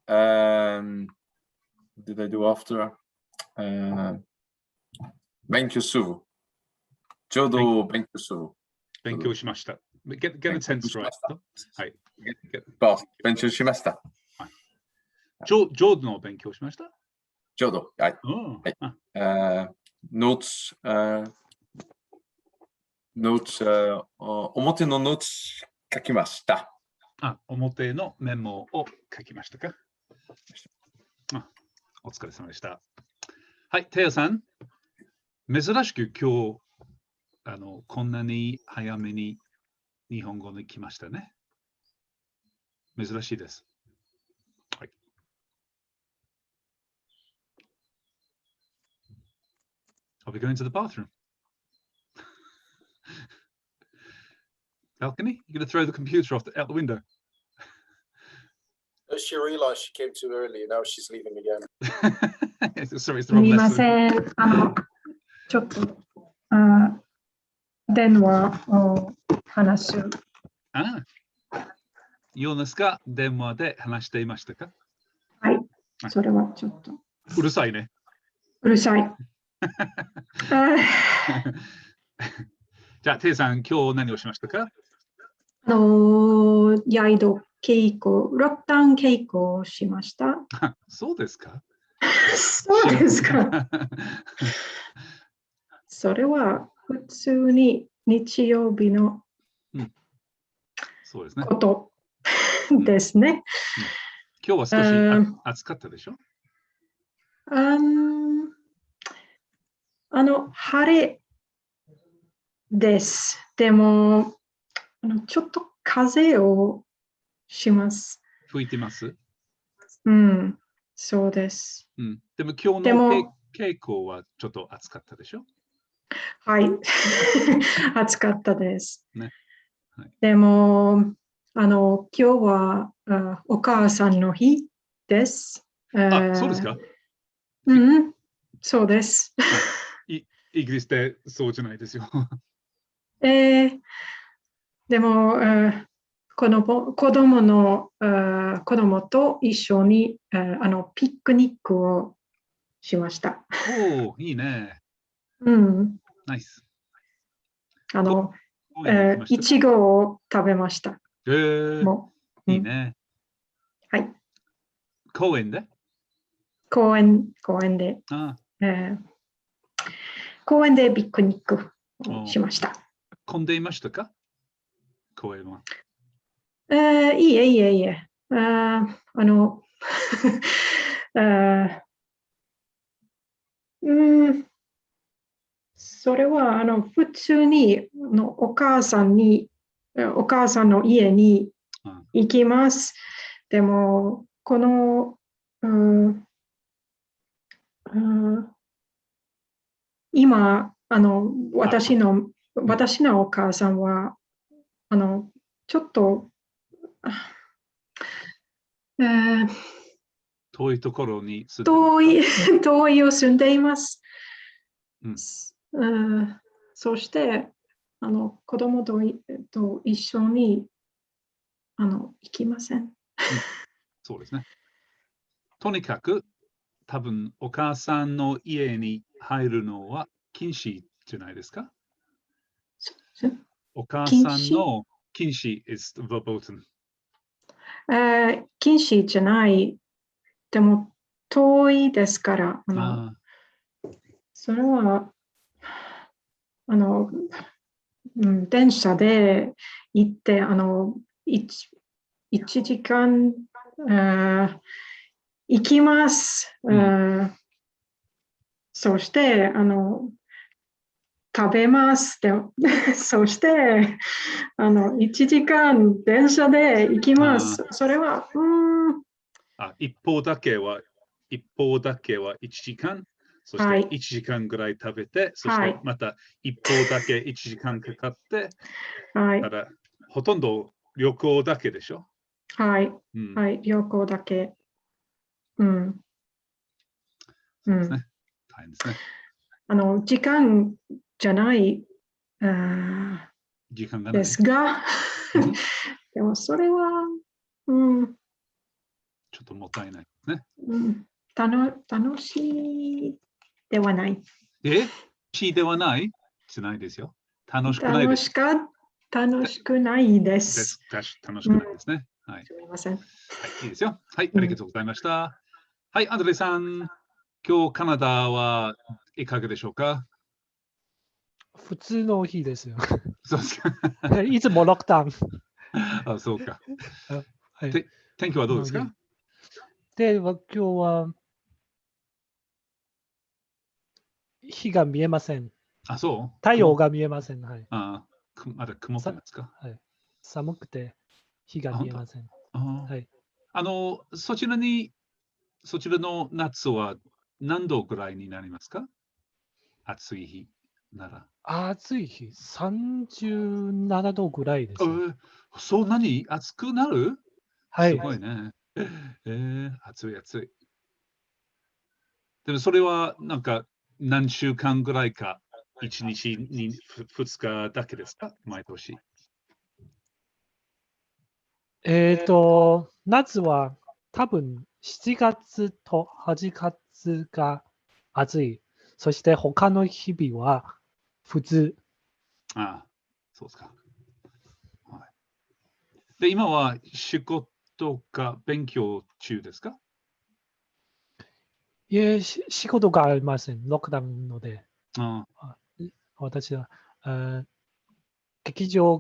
what did I do after? 勉強する。ちょうど勉強する。勉強しました。Get a tense right. はい。勉強しました。ちょうどの勉強しました。ちょうど。はい。ノーツ、表のノーツ書きました。表のメモを書きましたか。お疲れ様でした。はい、テヤさん。珍しく今日、こんなに早めに日本語に来ましたね。珍しいです。はい。Are we going to the bathroom? Balcony? You're going to throw the computer out the window? She realized she came too early and now she's leaving again. Sorry, it's the wrong lesson. すみません。ちょっと電話を話す。ヨナスが電話で話していましたか。はい。それはちょっと。うるさいね。うるさい。じゃあ、テイさん、今日何をしましたか。ヤイド稽古、ロックダウン稽古をしました。そうですか。そうですか。それは普通に日曜日のことですね。今日は少し暑かったでしょ。晴れです。でも、ちょっと風をします。吹いてます。そうです。でも今日の稽古はちょっと暑かったでしょ。はい。暑かったです。ね。でも、今日はお母さんの日です。そうですか。そうです。イギリスでそうじゃないですよ。でも、子供と一緒にピクニックをしました。おお、いいね。ナイス。いちごを食べました。いいね。はい。公園で公園でピクニックをしました。混んでいましたか公園は。いえ。それは普通にお母さんの家に行きます。でも、今、私のお母さんは、ちょっと、遠いところに遠いを住んでいます。そして、子供と一緒に行きません。そうですね。とにかく、多分お母さんの家に入るのは禁止じゃないですか。お母さんの禁止 is verboten。禁止じゃない。でも遠いですから。それは電車で行って1時間行きます。そして食べます。そして1時間電車で行きます。それは一方だけは1時間、そして1時間ぐらい食べて、そしてまた一方だけ1時間かかって、ただほとんど旅行だけでしょ。はい、旅行だけ。そうですね。大変ですね。時間じゃない時間がないですが、でもそれは、ちちょっともったいないですね。楽しいではない。楽しいではないじゃないですよ。楽しくないです。楽しくないです。楽しくないですね。はい。すみません。はい、いいですよ。はい、ありがとうございました。はい、アンドレさん、今日カナダはいかがでしょうか？普通の日ですよ。そうですか。いつもロックダウン。あ、そうか。はい、天気はどうですか？で、今日は日が見えません。あ、そう太陽が見えません。はい、まだ曇ってますか？はい、寒くて日が見えません。はい、そちらの夏は何度ぐらいになりますか？暑い日なら。暑い日、37度ぐらいです。そんなに暑くなる？はい。すごいね。暑い暑い。でもそれはなんか何週間ぐらいか、1日に2日だけですか？毎年。夏は多分7月と8月が暑い。そして他の日々は普通。ああ、そうですか。はい、で、今は仕事か勉強中ですか？いえ、仕事がありません。ロックダウンので。あ私は、劇場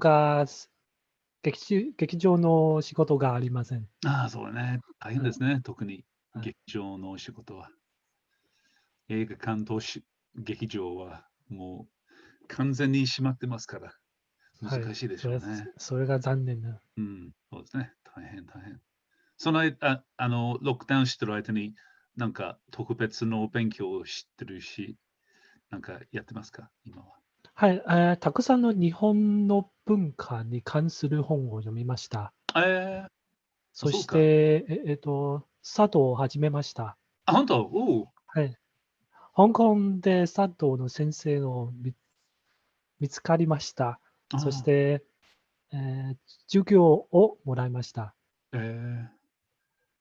の仕事がありません。あ、そうだね。大変ですね。特に劇場の仕事は。映画館と劇場はもう完全に閉まってますから、難しいでしょうね。それが残念な。そうですね。大変。その間、ロックダウンしてる間に、なんか特別の勉強を知ってるし、なんかやってますか、今は。はい、たくさんの日本の文化に関する本を読みました。そして、茶道を始めました。あ、本当？はい。香港で茶道の先生を見つかりました。そして、授業をもらいました。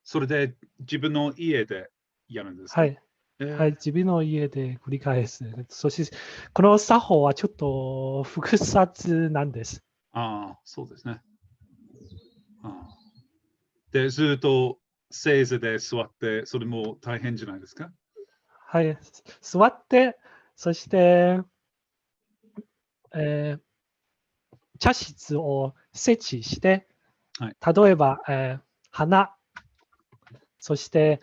それで自分の家でやるんですか？はい。はい、自分の家で繰り返す。そして、この作法はちょっと複雑なんです。そうですね。で、ずっと正座で座って、それも大変じゃないですか？はい、座って、そして、茶室を設置して、はい、例えば、花、そして、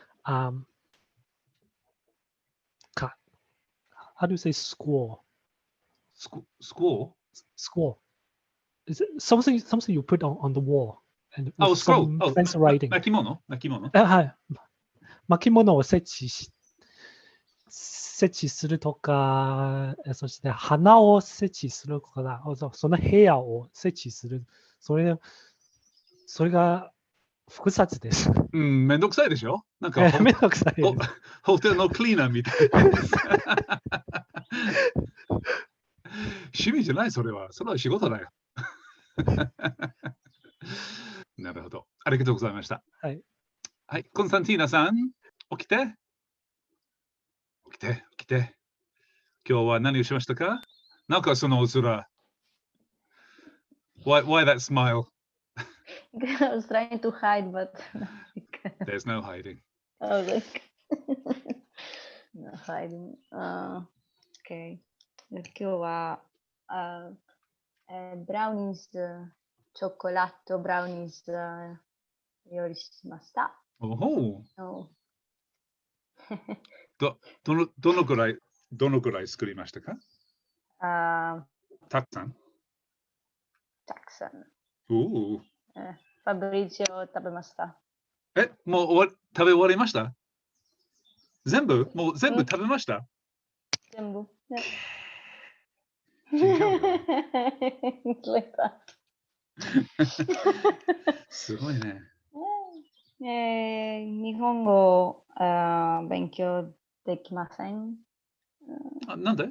how do you say squall? Squall? Squall. Is it something you put on the wall? And with scroll. some fancy writing. 巻物はい。巻物を設置するとか、そして花を設置するとか、その部屋を設置する。それが複雑です。めんどくさいでしょ？なんかめんどくさいです。ホテルのクリーナーみたいな。趣味じゃない、それは仕事だよ。なるほど。ありがとうございました。はい。はい、コンスタンティーナさん、起きて。今日は何をしましたか？なんかそのお面。Why that smile? I was trying to hide, but There's no hiding. I was like, no hiding. Okay. 今日はブラウニーズ、チョコラットブラウニーズ料理しました。どのくらい作りましたか？たくさん。ファブリチオ食べました。もう食べ終わりました？全部食べました？全部。すごいね。日本語勉強できません。なんで？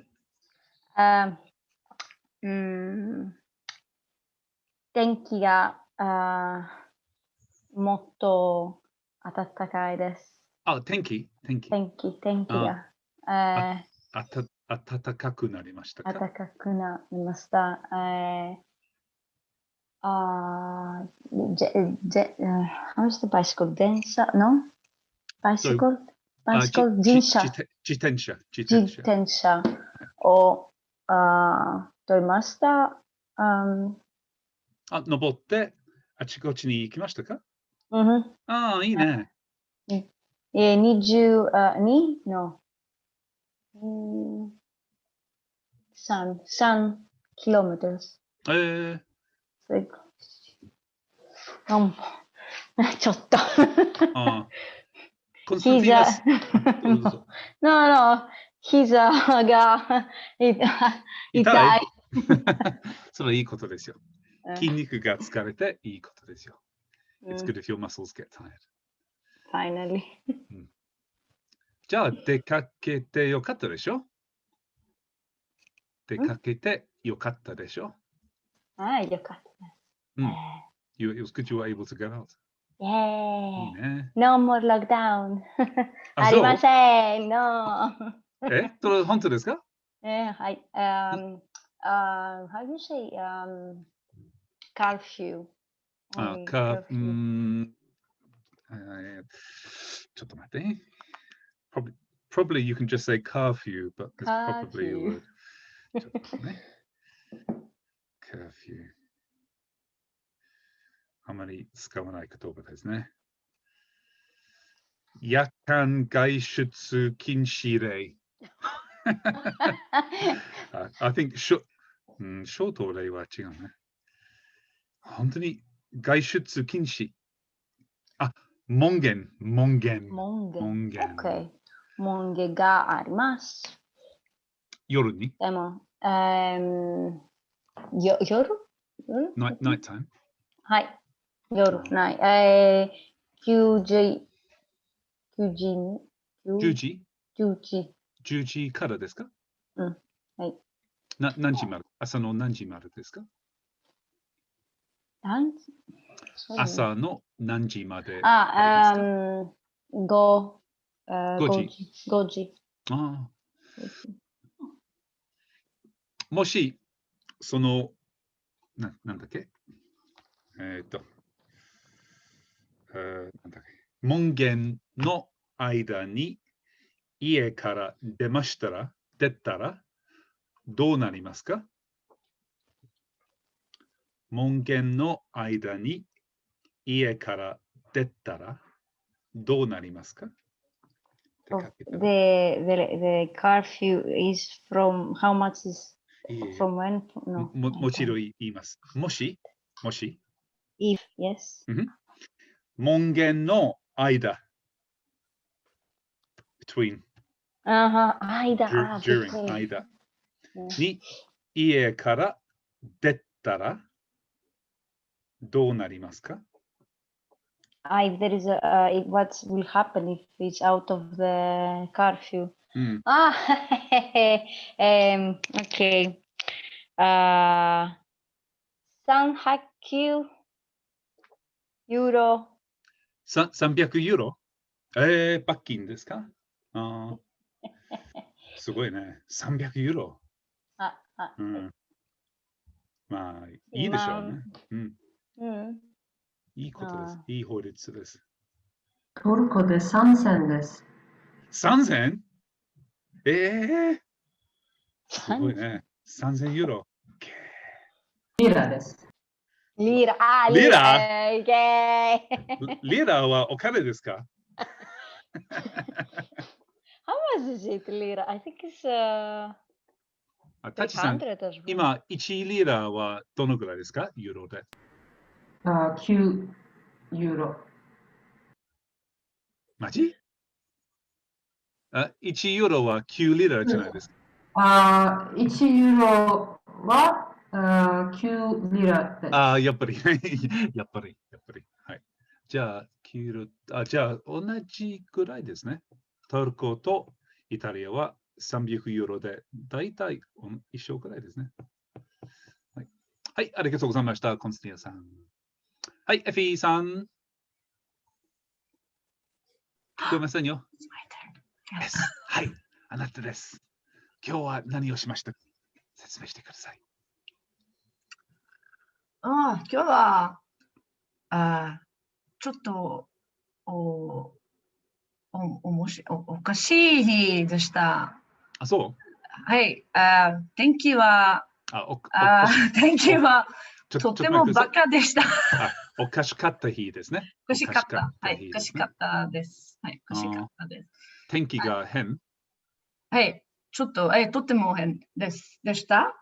天気がもっと暖かいです。あ、天気天気が、暖かくなりましたか？暖かくなりました。how is the bicycle? 電車 No? Bicycle? 自転車を取りました。登ってあちこちに行きましたか？うんああ、いいね。22の3 kilometers。ちょっと。膝。膝が痛い。それはいいことですよ。筋肉が疲れていいことですよ。It's good if your muscles get tired. Finally. じゃあ、出かけてよかったでしょ？出かけてよかったでしょ？よかった。It was good you were able to go out. いいね。No more lockdown. ありません。No. それ本当ですか？はい。How do you say curfew? ちょっと待って。Probably you can just say curfew, but there's probably a word. ちょっとね。curfew。あまり使わない言葉ですね。夜間外出禁止令。I think ショート令は違うね。本当に外出禁止。門限。Okay. 門限があります。夜に？でも、夜 ？Night time? はい。夜ない。9時。10時からですか？はい。何時まで？朝の何時までですか？朝の何時まで？5時。もし、その、なんだっけ？なんだっけ？門限の間に家から出たら、どうなりますか？門限の間に家から出たらどうなりますか？ The curfew is from how much is from when? No. もちろん言います。もし If, yes. 門限の間 between during 間に家から出たらどうなりますか？ If there is what will happen if it's out of the curfew? Okay. 300ユーロ。300ユーロ？罰金ですか？すごいね。300ユーロ。まあ、いいでしょうね。いいことです。いい法律です。トルコで3000です。3000？すごいね。3000ユーロ。リラです。リラはお金ですか？ How much is it, lira? I think it's タチさん、今、1リラはどのぐらいですか？ユーロで。9ユーロ。マジ？1ユーロは9リラじゃないですか。1ユーロは9リラです。やっぱり。はい。じゃあ、9ユーロ、じゃあ、同じぐらいですね。トルコとイタリアは300ユーロで、だいたい一緒くらいですね。はい、ありがとうございました、コンスティアさん。はい、エフィーさん。こえませんよ。 Yes. です。はい、あなたです。今日は何をしました？説明してください。今日は、ちょっとおかしい日でした。あ、そうはい、天気は、天気はとてもバカでした。おかしかった日ですね。おかしかった。はい、おかしかったです。はい、おかしかったです。天気が変？はい、ちょっと、とても変でした。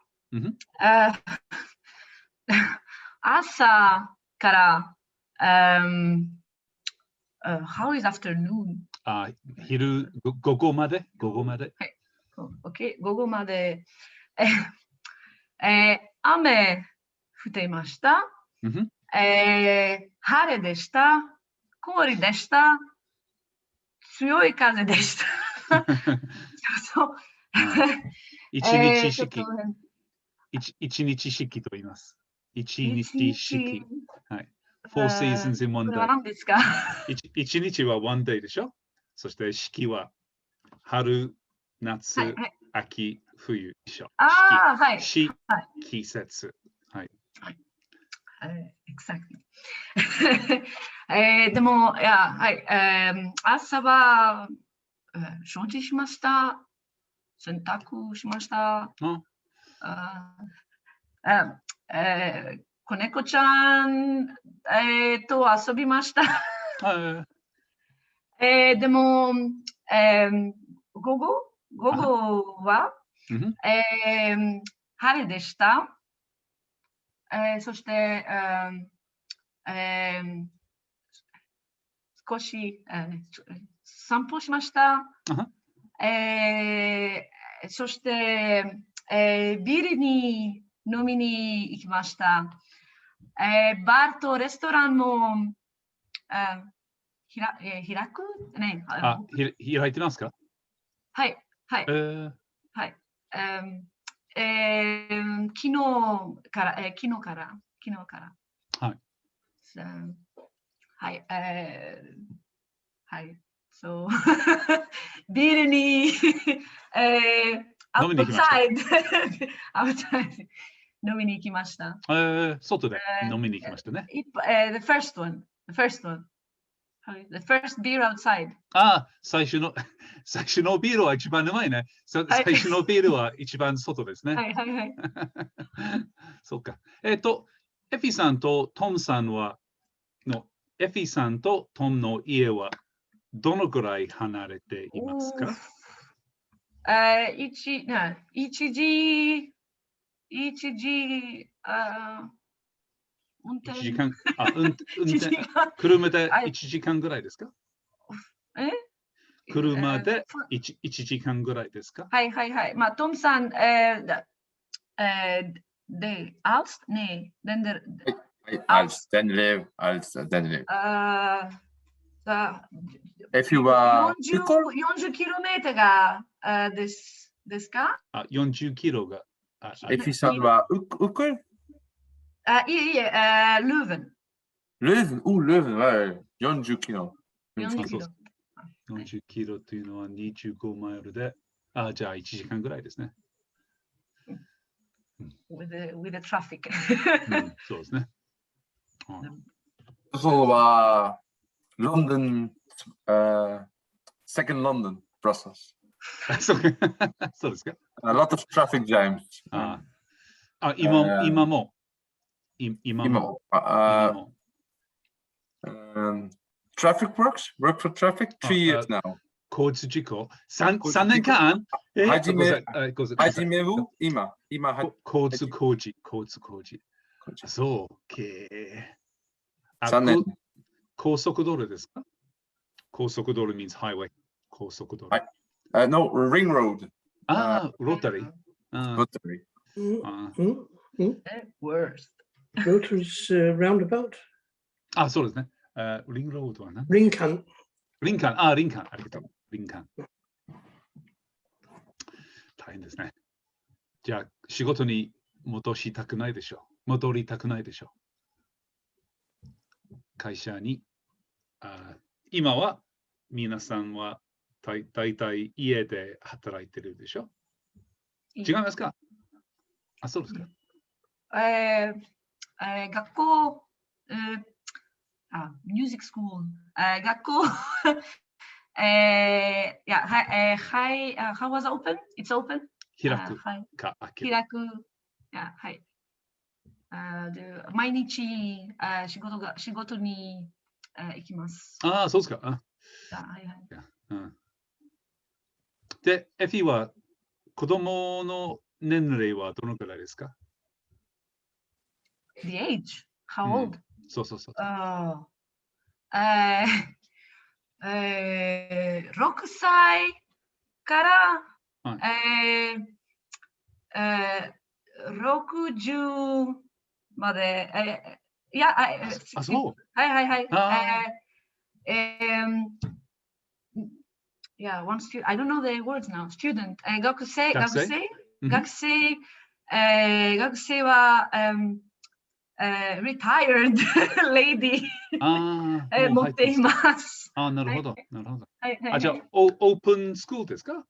朝から、how is afternoon? 昼、午後まで。はい、OK、午後まで、雨降っていました。晴れでした。氷でした。強い風でした。一日式。一日式と言います。一日式。はい。Four seasons in one day。何ですか？一日は one day でしょ。そして四季は春、夏、秋、冬でしょ。はい。四季節。はい。Exactly。でも、はい。朝は掃除しました。洗濯しました。子猫ちゃん、と遊びました。でも、午後は、晴れでした。そして、少し、散歩しました。そして、ビールに飲みに行きました。バーとレストランも開くね。開いてますか？はい。はい。はい。昨日から。はい。はい。はい。そう。ビールに、飲みに行きました。飲みに行きました。外で飲みに行きましたね。The first one. The first beer outside. 最初のビールは一番うまいね。最初のビールは一番外ですね。はいはいはい。そうか。エフィさんとトムさんエフィさんとトムの家はどのくらい離れていますか？1時間、車で1時間ぐらいですか？車で1時間ぐらいですか？はいはいはい。まあ、トムさん、als Denlev. If you 40キロメートルがですか？40キロが。If youさんはウクル？いえ、ルーヴン。ルーヴンは40キロ。40キロというのは25マイルで、じゃあ1時間ぐらいですね。with the traffic そうですね。そうは、ロンドン、second London, Brussels. そうですか。A lot of traffic jams. 今も。Traffic work for traffic 3 years now. 交通事故3年間始める今交通工事。そう。3年。高速道路ですか？高速道路 means highway。高速道路。No, ring road. Rotary. Rotary. Worst. Rotary's roundabout. そうですね。リングロードは何？リンカン。リンカン。ありがとう。リンカン。大変ですね。じゃあ、仕事に戻りたくないでしょう。会社に、今は皆さんは大体家で働いてるでしょ？違いますか？あ、そうですか。学校、ミュージックスクール、学校、yeah, how was it open? It's open? 開くか開ける。開く、はい。で毎日仕事に行きます。ああ、そうですか。はいはい。で、エフィは子供の年齢はどのくらいですか？ The age? How old? そうそうそう。6歳から60まで、いや、そう。はいはいはい。Yeah, one student. I don't know the words now. Student. 学生はretired lady 持っています。なるほど、なるほど。じゃあ、オープンスクールですか？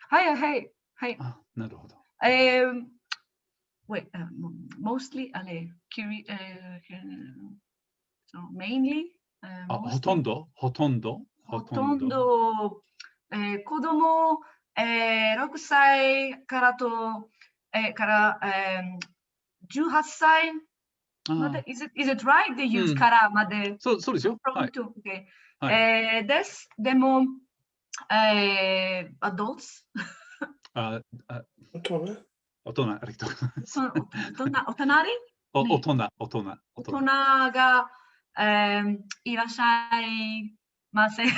はいはいはい。なるほど。Wait, mostly, mainly? ほとんど子供、6歳から18歳まで。Is it right? They use からまで。そうですよ。です。でも、adults? 大人大人がいらっしゃいませ。い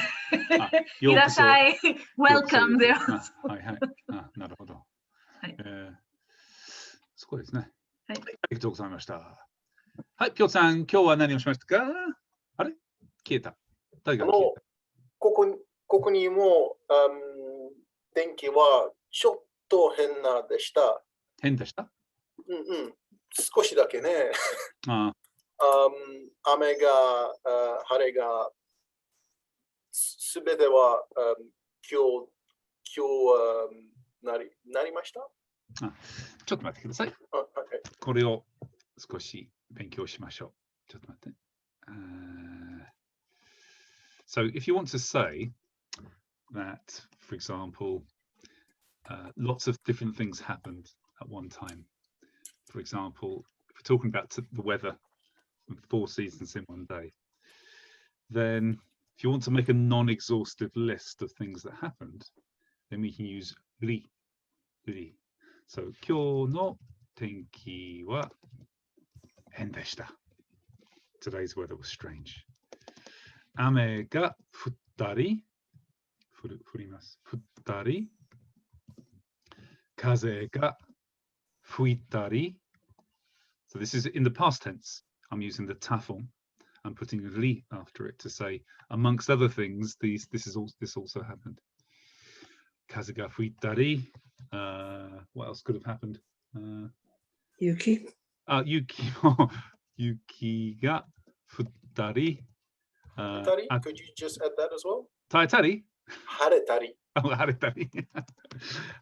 らっしゃい。Welcome there. はいはい。なるほど。すごいですね。ありがとうございました。はい、ピョさん、今日は何をしましたか？あれ消えた。ここにも電気はちょっと変なでした。変でした？少しだけね。雨が、晴れが、すべては今日なりました？ちょっと待ってください。これを少し勉強しましょう。ちょっと待って。So if you want to say that, for example, lots of different things happened at one time. For example, if we're talking about the weather and 4 seasons in one day, then if you want to make a non-exhaustive list of things that happened, then we can use ri. So, 今日の天気は変でした。Today's weather was strange. 雨が降ったり、降ります。降ったり、風が吹いたり。So this is in the past tense. I'm using the tafel. I'm putting ri after it to say, amongst other things, this also happened. 風が吹いたり. What else could have happened? Yuki. Yuki が降ったり. Could you just add that as well? 晴れたり. 晴れたり. 晴れたり.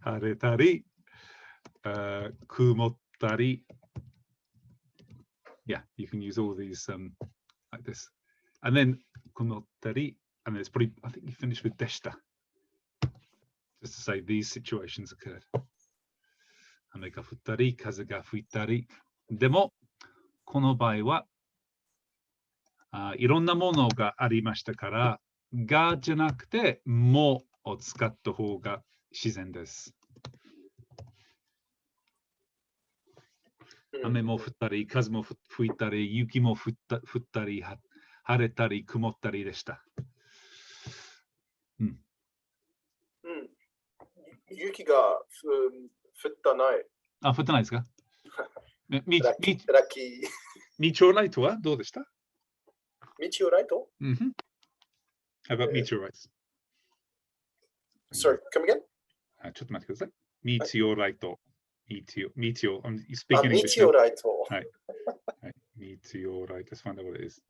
晴れたり. 曇ったり. Yeah, you can use all these like this. And then 曇ったり. And then it's probably, I think you finish with でした. Just to say these situations occurred. 雨が降ったり、風が吹いたり。でも、この場合は、いろんなものがありましたから、がじゃなくて、もを使った方が自然です。雨も降ったり、風も吹いたり、雪も降ったり、晴れたり、曇ったりでした。雪が降ったない。降ってないですか？ラッキー。ミチョライトはどうでした？ミチョライト？ How about meteorites? Sorry, come again? ちょっと待ってください。ミテオライト。ミテオ。ミテオライト。はい。ミテオライト。Let's find out what it is.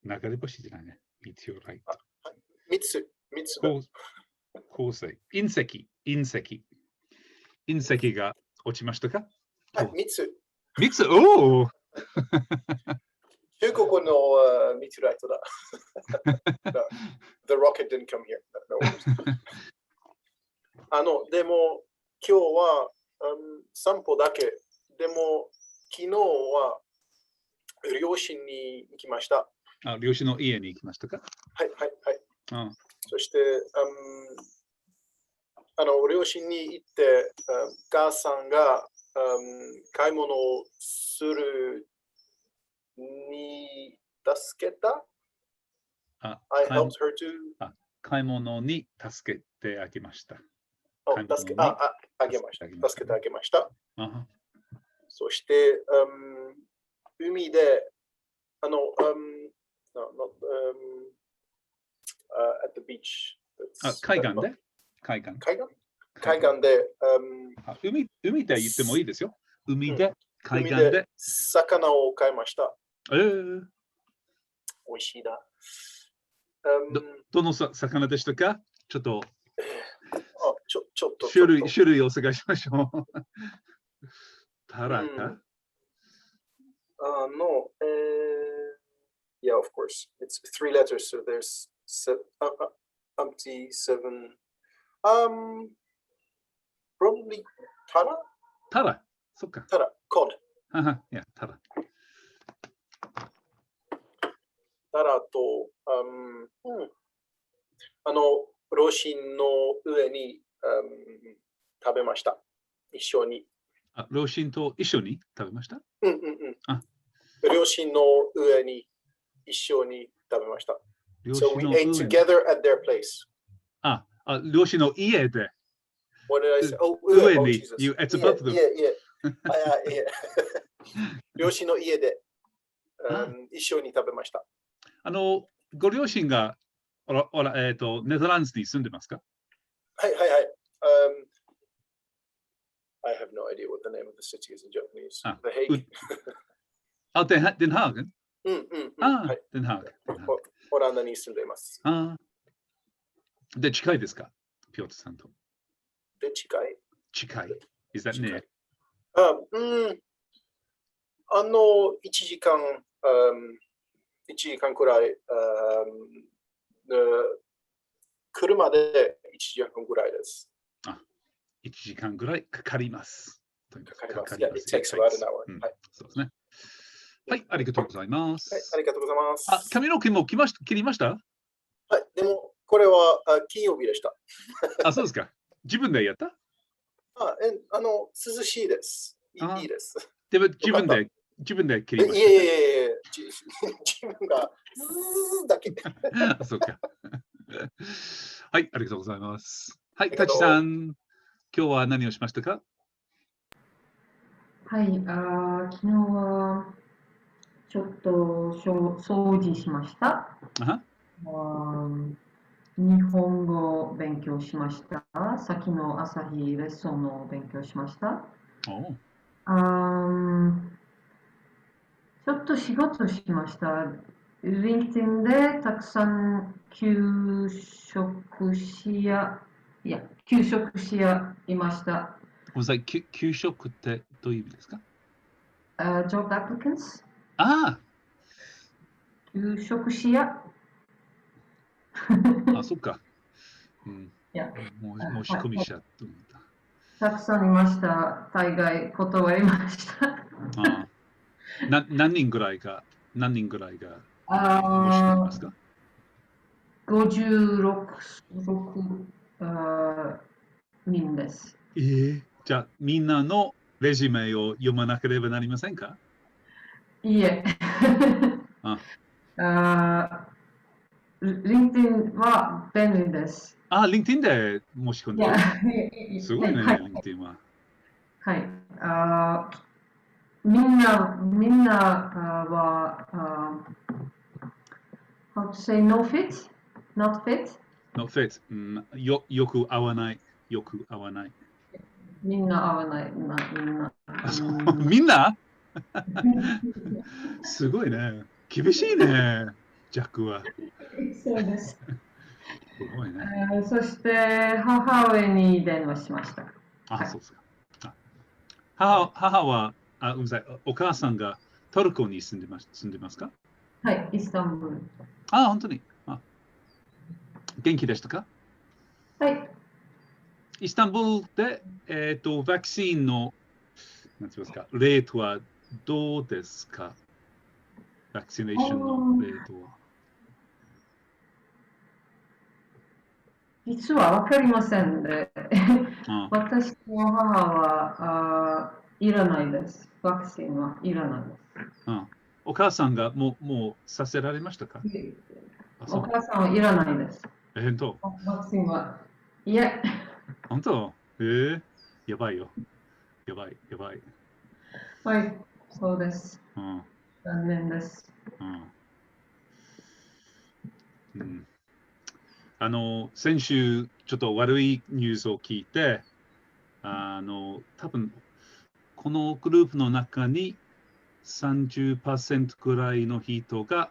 流れ星じゃないね。ミテオライト。三つだ。構成。隕石が落ちましたか？三つ。三つ、おお中国のミツライトだ。The rocket didn't come here. No, でも、今日は、散歩だけ。でも、昨日は両親に行きました。両親の家に行きましたか？はいはいはい。そして、両親に行って、母さんが、買い物をするに助けた。I helped her to. 買い物に助けてあげました。助けてあげました。そして、海で、at the beach. 海岸で海で言ってもいいですよ。海で、海岸で。魚を買いました。美味しいだ。どの魚でしたか？ちょっと種類を探しましょう。タラか？No. Yeah, of course. It's 3 letters, so there's umpty 7. Probably Tara? Tara. そっか。Tara. Cod. Yeah, Tara. Tara と、両親の上に、食べました。一緒に。両親と一緒に食べました？両親の上に一緒に食べました。So we ate together at their place. 両親の家で。What did I say? 上に。It's above them. Yeah. 両親の家で一緒に食べました。ご両親がネザーランドに住んでますか？はい。I have no idea what the name of the city is in Japanese. The Hague. Den Haag? Den Haag. オランダに住んでいます。で、近いですか？ピョートさんと。で、近い。Is that near? 1時間くらい、車で1時間くらいです。1時間ぐらいかかります。かかります。It takes about an hour. そうですね。はい、ありがとうございます。ありがとうございます。髪の毛も切りました？はい、でもこれは金曜日でした。そうですか。自分でやった？涼しいです。いいです。でも自分で切りました。いや、自分がだけ。そうか。はい、ありがとうございます。はい、タチさん、今日は何をしましたか？はい、昨日はちょっと掃除しました。日本語を勉強しました。先の朝日レッスンの勉強しました。ちょっと仕事しました。LinkedIn でたくさん求職者いました。求職ってどういう意味ですか？Job applicants。求職者。そっか。申し込み者と思った。たくさんいました。大概断りました。何人ぐらいが申し込みますか？56人です。じゃあみんなのレジュメを読まなければなりませんか？いえ。LinkedIn は便利です。LinkedIn で申し込んでる。すごいね、LinkedIn は。はい。みんなは、how to say no fit? Not fit? Not fit. よく合わない。みんな合わない。みんなすごいね。厳しいね、ジャックは。そうです。すごいね。そして母親に電話しました。あ、そうですか。母は、ごめんなさい、お母さんがトルコに住んでますか？はい、イスタンブール。本当に。元気でしたか？はい。イスタンブールで、ワクチンの、なんて言いますか、レートはどうですか？ワクチネーションのレートは。実は分かりませんで、私の母はいらないです。ワクチンはいらないです。お母さんがもうさせられましたか？お母さんはいらないです。ワクチンは、いえ。本当？やばいよ。やばい。はい、そうです。残念です。先週、ちょっと悪いニュースを聞いて、多分このグループの中に30% くらいの人が、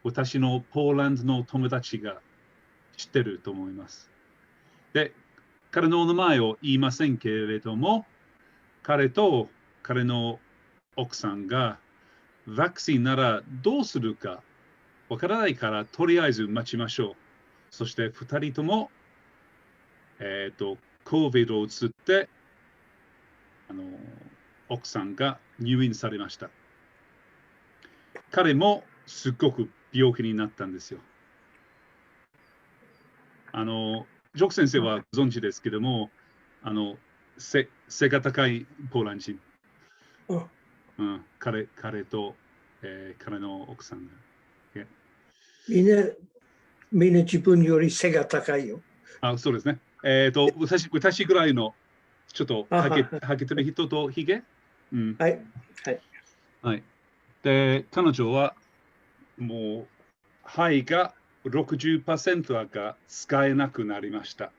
私のポーランドの友達が知ってると思います。で、彼の名前を言いませんけれども、彼と彼の奥さんがワクチンならどうするかわからないから、とりあえず待ちましょう。そして2人とも、COVID を移って、奥さんが入院されました。彼もすっごく病気になったんですよ。ジョーク先生はご存知ですけども、背が高いポーランド人。彼と、彼の奥さんが。みんな自分より背が高いよ。そうですね。私ぐらいのちょっとはげてる人とひげ。はい。で、彼女はもう肺が 60% が使えなくなりました。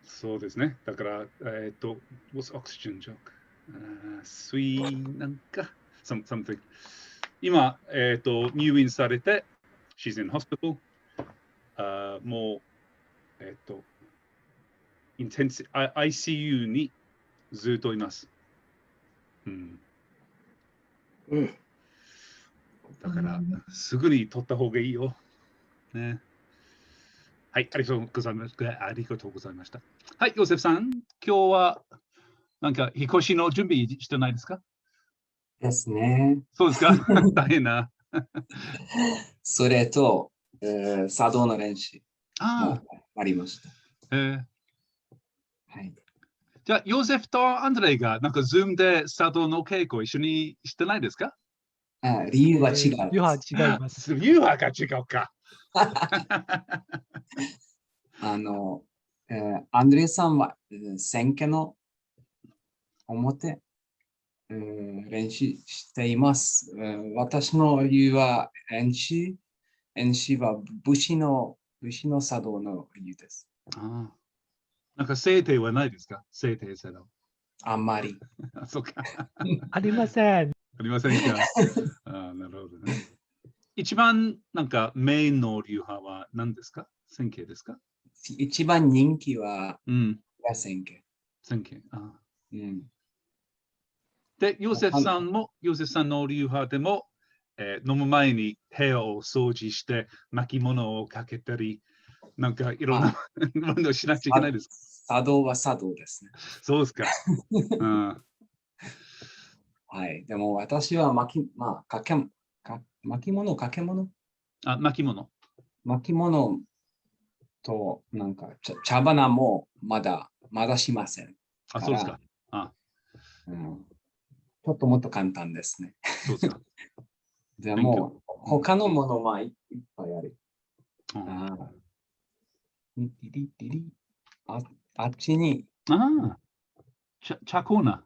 そうですね。だから、what's oxygen joke? 水なんか、something。今、入院されて、she's in hospital。もう、ICU にずっといます。だから、すぐに取った方がいいよ。ね。はい、ありがとうございました。はい、ヨセフさん、今日はなんか引っ越しの準備してないですか？ですね。そうですか？大変な。それと、茶道の練習もありました。はい。じゃあ、ヨセフとアンドレイがなんか Zoom で茶道の稽古一緒にしてないですか？理由は違う。理由は違います。理由が違うか。アンドレイさんは選挙の表、練習しています。私の理由は演習は武士の茶道の理由です。なんか制定はないですか？制定茶道。あんまり。そうか。ありません。ありませんか。なるほどね。一番なんかメインの流派は何ですか？線形ですか？一番人気は線形。線形。で、ヨセフさんの流派でも、飲む前に部屋を掃除して巻物をかけたり、なんかいろんなものをしなきゃいけないです。茶道は茶道ですね。そうですか。はい。でも私は巻物と、なんか茶花もまだしません。そうですか。ちょっともっと簡単ですね。そうですか。でも、他のものはいっぱいある。あっちに。茶コーナー。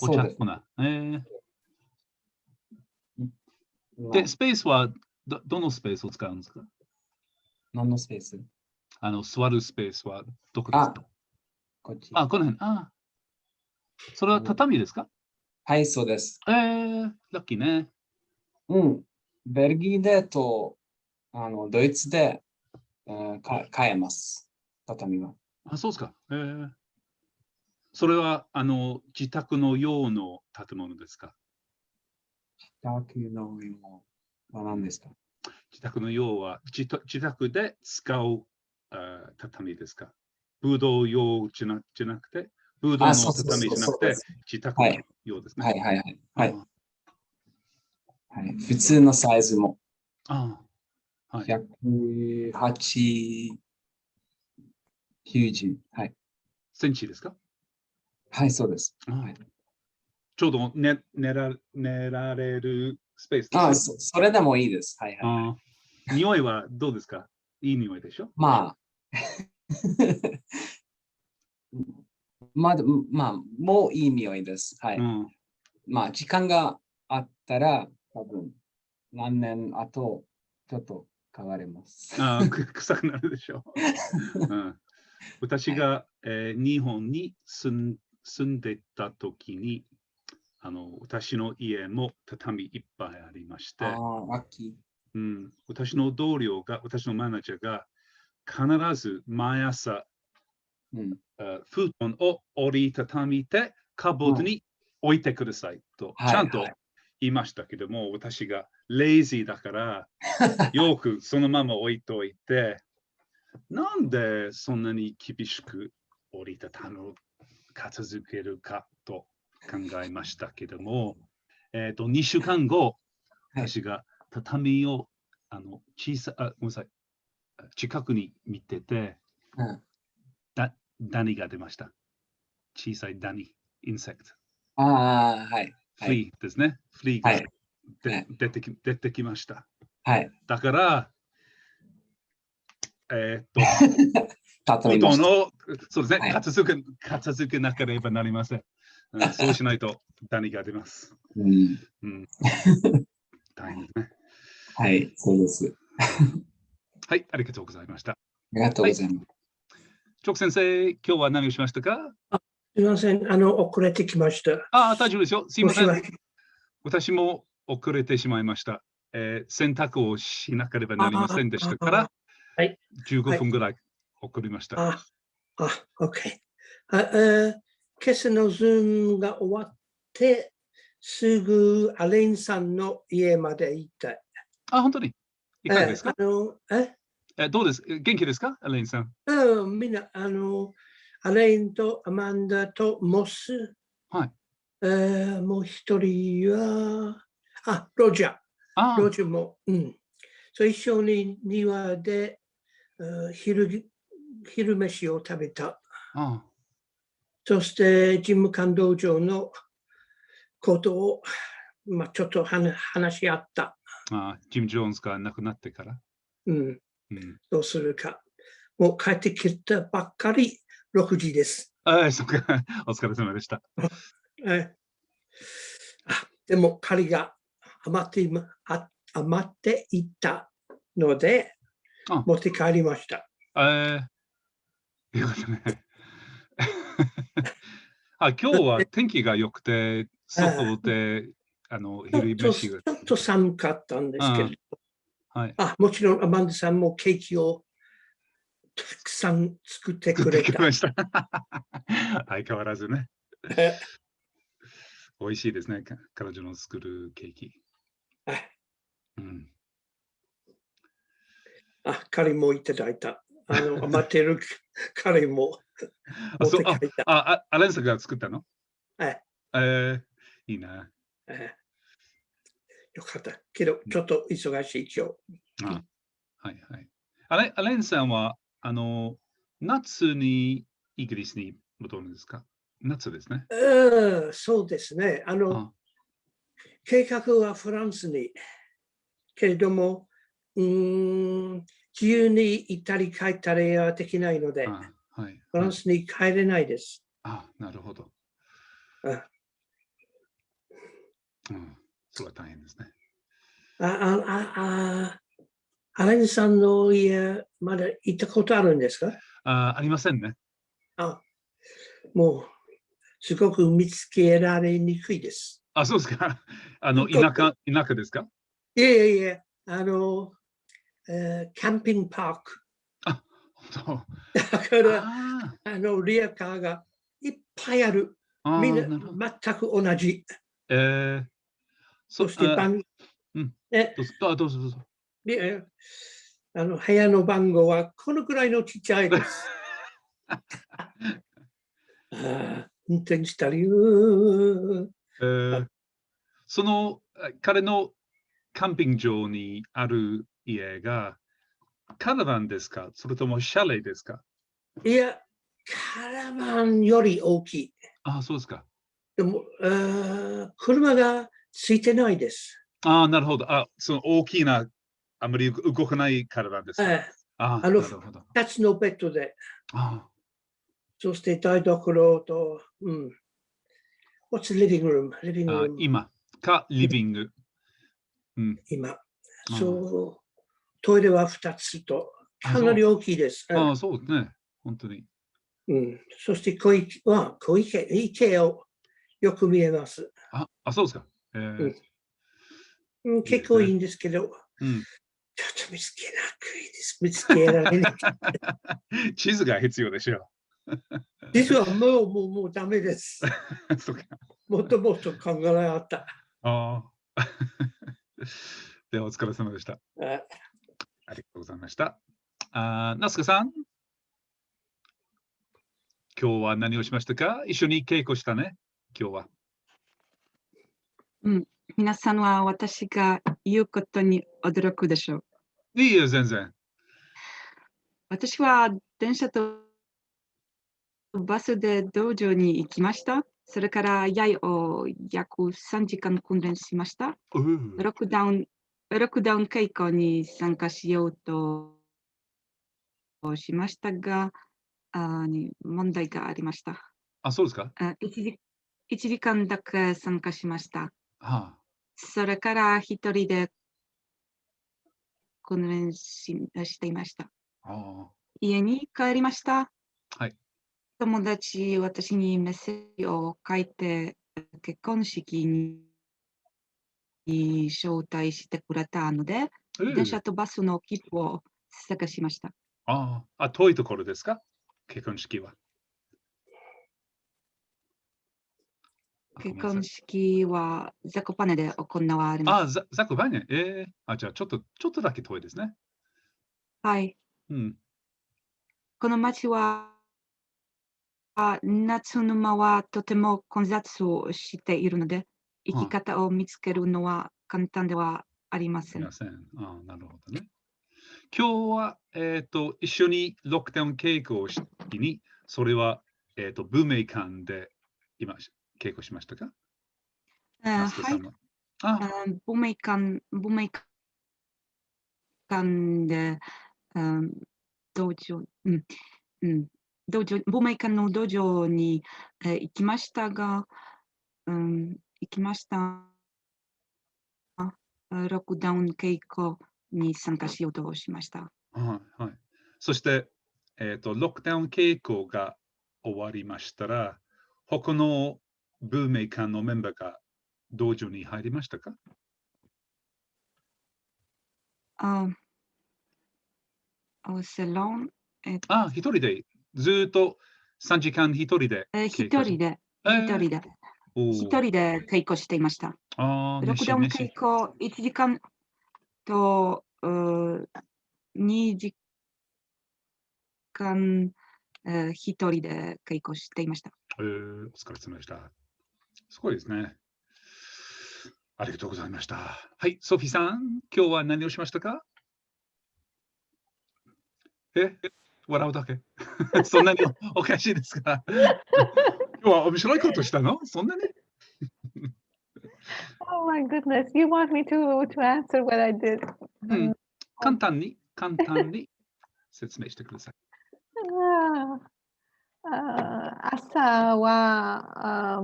お茶コーナー。で、スペースはどのスペースを使うんですか？何のスペース？座るスペースはどこですか？こっち。この辺。それは畳ですか？はい、そうです。ラッキーね。ベルギーでとドイツで、買えます。畳は。あ、そうですか。それは自宅の用の建物ですか？自宅の用は何ですか？自宅の用は自宅で使う畳ですか？ブドウ用じゃなくて、ブドウの畳じゃなくて、自宅の用ですね。はいはいはい。はい、普通のサイズも。はい、108、90。はい。センチですか？はい、そうです。はい、ちょうど寝られるスペースですね。それでもいいです。はいはい。匂いはどうですか？いい匂いでしょ？まあ。まあ、もういい匂いです。はい。まあ、時間があったら、多分、何年後、ちょっと変わります。臭くなるでしょう。私が、日本に住んでた時に、私の家も畳いっぱいありまして、私の同僚が、私のマネージャーが、必ず毎朝、布団を折りたたみて、カボードに置いてくださいと、ちゃんと言いましたけども、私がレイジーだから、よくそのまま置いといて、なんでそんなに厳しく折りたたむ、片付けるかと考えましたけども、2週間後、私が畳をごめんなさい、近くに見てて、ダニが出ました。小さいダニ、インセクト。はい。フリーですね。フリーが出てきました。だから、布団をそうですね、片付けなければなりません。そうしないとダニが出ます。大変ですね。はい、そうです。はい、ありがとうございました。ありがとうございます。チョク先生、今日は何をしましたか？すみません、遅れてきました。大丈夫ですよ。すみません。私も遅れてしまいました。洗濯をしなければなりませんでしたから、15分ぐらい遅れました。OK。今朝のズームが終わって、すぐアレンさんの家まで行った。本当に？いかがですか？どうです？元気ですか？アレンさん。みんな、アレンとアマンダとモス。もう一人は、ロジャー。ロジャーも、一緒に庭で昼飯を食べた。そして、事務官道場のことを、ちょっと話し合った。ジム・ジョーンズが亡くなってから。どうするか。もう帰ってきたばっかり6時です。そうか。お疲れ様でした。でも彼が余っていたので、持って帰りました。よかったね。今日は天気が良くて、外で昼飯が。ちょっと寒かったんですけど、もちろんアマンダさんもケーキをたくさん作ってくれた。相変わらずね。美味しいですね、彼女の作るケーキ。彼もいただいた。余ってる彼も持って帰った。アレンさんが作ったの？いいな。よかった。けど、ちょっと忙しい今日。アレンさんは、夏にイギリスに戻るんですか？夏ですね。そうですね。計画はフランスに。けれども、自由に行ったり帰ったりはできないので、フランスに帰れないです。なるほど。それは大変ですね。アレンさんの家、まだ行ったことあるんですか？ありませんね。もう、すごく見つけられにくいです。そうですか。田舎ですか？いやいや、キャンピングパーク。あ、本当。だから、リアカーがいっぱいある。みんな全く同じ。そしてどうぞ。部屋の番号はこのくらいのちっちゃいです。運転したり。その彼のキャンピング場にある家がカラバンですか、それともシャレですか？いや、カラバンより大きい。あ、そうですか。でも、車がついてないです。あ、なるほど。その大きな、あまり動かないカラバンですか。2つのベッドで。そして台所と、What's the living room? 今か、リビング。今。そう、トイレは2つと、かなり大きいです。そうですね。本当に。そして小池をよく見えます。そうですか。結構いいんですけど、ちょっと見つけなくいです。見つけられない。地図が必要でしょう。実はもうダメです。もっともっと考えあった。ではお疲れ様でした。ありがとうございました。ナスカさん、今日は何をしましたか？一緒に稽古したね、今日は。皆さんは私が言うことに驚くでしょう。いいよ、全然。私は電車とバスで道場に行きました。それから約3時間訓練しました。ロックダウン稽古に参加しようとしましたが、問題がありました。そうですか？1時間だけ参加しました。それから一人で訓練していました。家に帰りました。友達、私にメッセージを書いて、結婚式に招待してくれたので、電車とバスの切符を探しました。遠いところですか？結婚式は。結婚式はザコパネで行われます。ザコパネ。じゃあちょっとだけ遠いですね。はい。この町は夏沼はとても混雑しているので、生き方を見つけるのは簡単ではありません。なるほどね。今日は、一緒にロックダウン稽古をしに、それは、ブメイカンで稽古しましたか？はい。ブメイカンで、道場、ブメイカンの道場に、行きましたが、ロックダウン稽古に参加しようとしました。そして、ロックダウン稽古が終わりましたら、他のブーメイカンのメンバーが道場に入りましたか？一人で、ずっと3時間一人で。一人で稽古していました。ロックダウン稽古1時間と2時間一人で稽古していました。お疲れ様でした。すごいですね。ありがとうございました。はい、ソフィーさん、今日は何をしましたか？笑うだけそんなにおかしいですか？今日は面白いことしたの？そんなにOh my goodness, you want me to answer what I did? 簡単に説明してください。朝は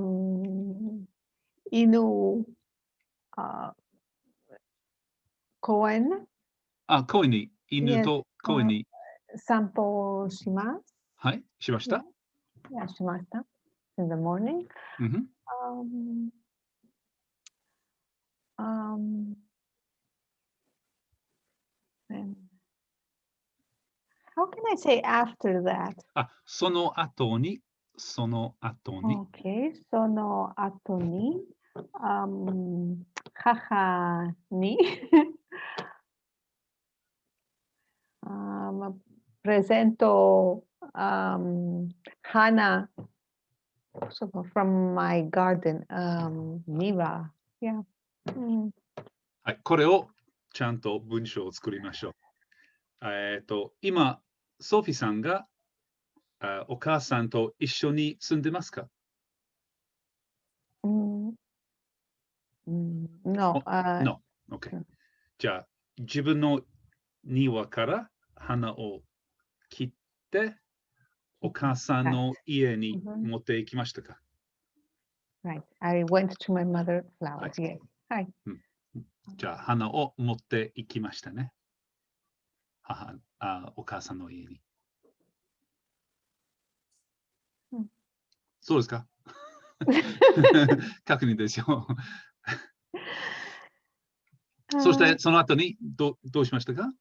犬公園に犬と公園に散歩します。はい、しました。しました。In the morning. How can I say after that? その後に、Okay, その後に、母にプレゼント、花 from my garden, 庭。Yeah. はい、これをちゃんと文章を作りましょう。今、ソフィーさんがお母さんと一緒に住んでますか？ No. No. Okay. じゃあ、自分の庭から花を切って、お母さんの家に持って行きましたか？ Right. I went to my mother's flowers. Yes. Hi. じゃあ、花を持って行きましたね。お母さんの家に。そうですか？確認ですよ。そして、その後にどうしましたか？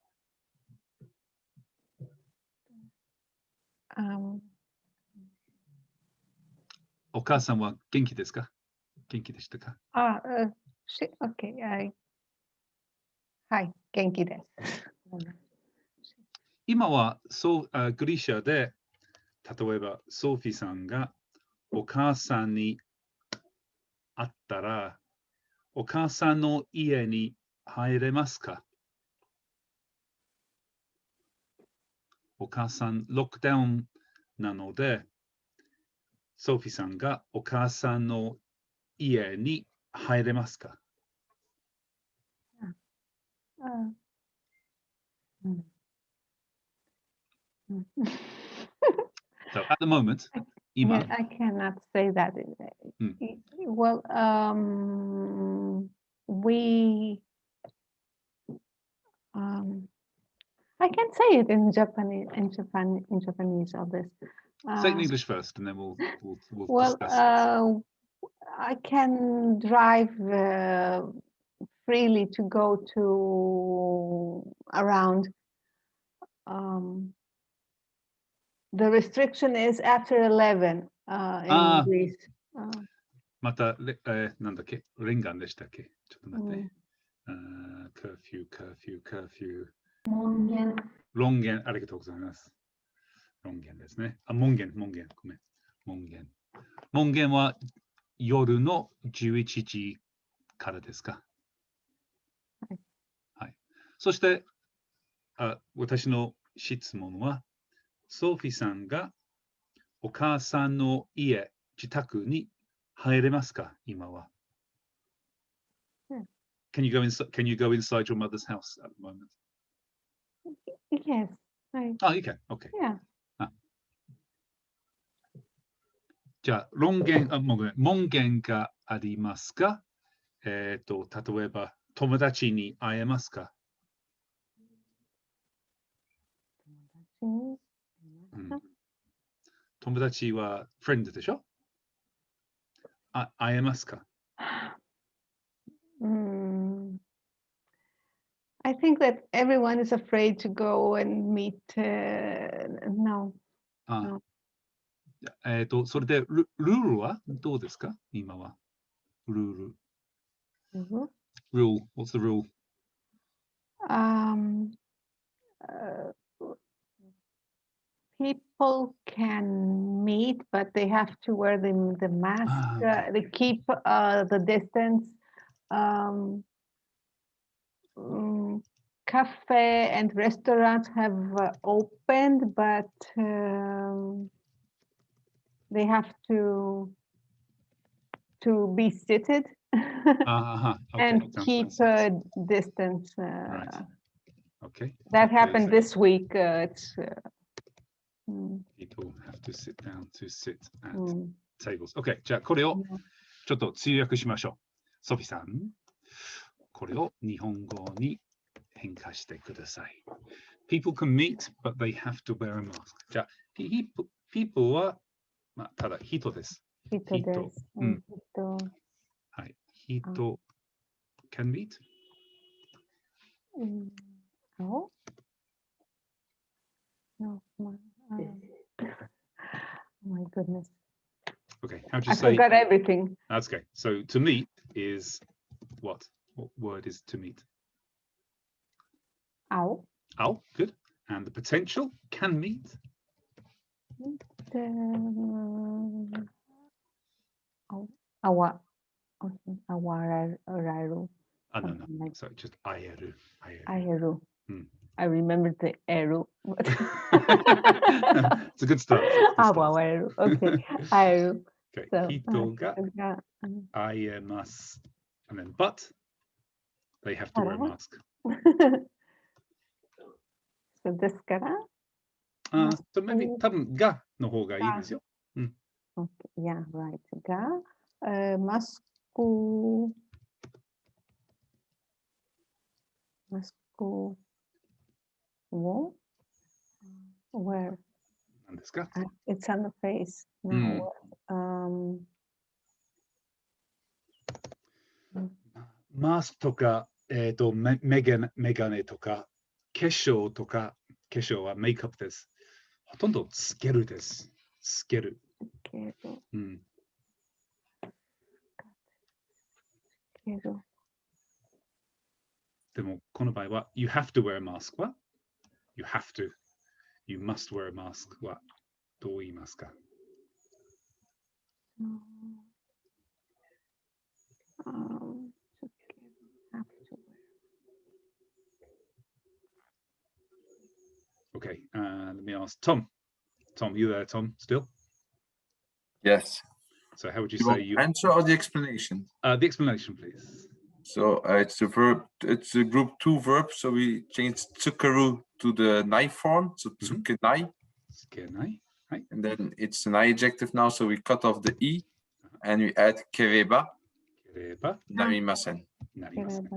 お母さんは元気ですか？元気でしたか？Okay. はい、元気です。今はグリシャで、例えばソフィーさんがお母さんに会ったら、お母さんの家に入れますか？お母さん、ロックダウンなので、ソフィーさんがお母さんの家に入れますか？So at the moment, Yeah, I cannot say that. Well, I can say it in Japanese. In Japanese, all this. Say it in English first, and then we'll discuss. I can drive freely to go to around. The restriction is after 11 in Greece. また、なんだっけ、レンガンでしたっけ？ちょっと待って。カーフュー。門限、ありがとうございます。門限ですね。門限、ごめん。門限は夜の11時からですか？はい。そして、私の質問は、ソフィーさんがお母さんの家、自宅に入れますか？今は。Can you go inside your mother's house at the moment? Yes. You can. Okay. Yeah. じゃあ、門限がありますか？例えば、友達に会えますか？友達はフレンドでしょ？会えますか？ I think that everyone is afraid to go and meet. No. それでルールはどうですか？今は。ルール。Rule. What's the rule? People can meet, but they have to wear the mask. They keep the distance. Cafe and restaurants have opened, but they have to be seated and keep a distance. Okay. That happened this week. People have to sit down to sit at tables. Okay. じゃあ、これをちょっと通訳しましょう。ソフィさん、これを日本語に変化してください。People can meet, but they have to wear a mask. じゃあ、people は、ただ人です。人です。はい。人 can meet? No. No, my goodness. Okay, how do you I say? forgot everything. That's okay. So to meet is what? What word is to meet? Ao. Ao, good. And the potential can meet. Awa. Awararu. Oh, no. So just aeru. Aeru. I remember the eru. It's a good start. Awaru. Okay. Aeru. Okay. So, Hito ga aemasu. And then but they have to wear a mask. So ですから So maybe 多分がの方がいいですよ。Okay, yeah, right. が、マスクを where? 何ですか？ It's on the face. No. マスクとか、メガネとか、化粧とか、化粧はメイクアップです。ほとんどつけるです。つける。でも、この場合は、you have to wear a mask は you have to, you must wear a mask はどう言いますか？Okay, let me ask Tom. Tom, you there, Tom, still? Yes. So how would you say you answer or the explanation? The explanation, please. So it's a verb, it's a group 2 verb, so we changed tsukaru to the nai form, so tsukenai. Tsukenai, right. And then it's an I adjective now, so we cut off the I and we add kereba. Kereba. Narimasen. Narimasen.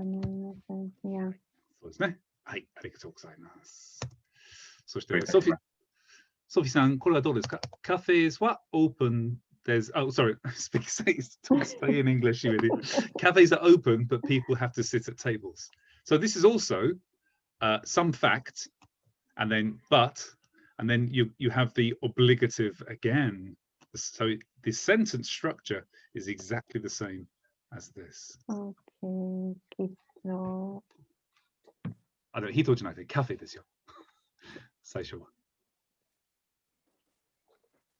Yeah. そうですね。はい、ありがとうございます。そしてソフィさん、これはどうですか？カフェは open. There's sorry, stay in English, you idiot. Cafes are open, but people have to sit at tables. So this is also some fact, and then but, and then you have the obligative again. So the sentence structure is exactly the same as this. Okay, no. でも人じゃなくてカフェですよ。最初は。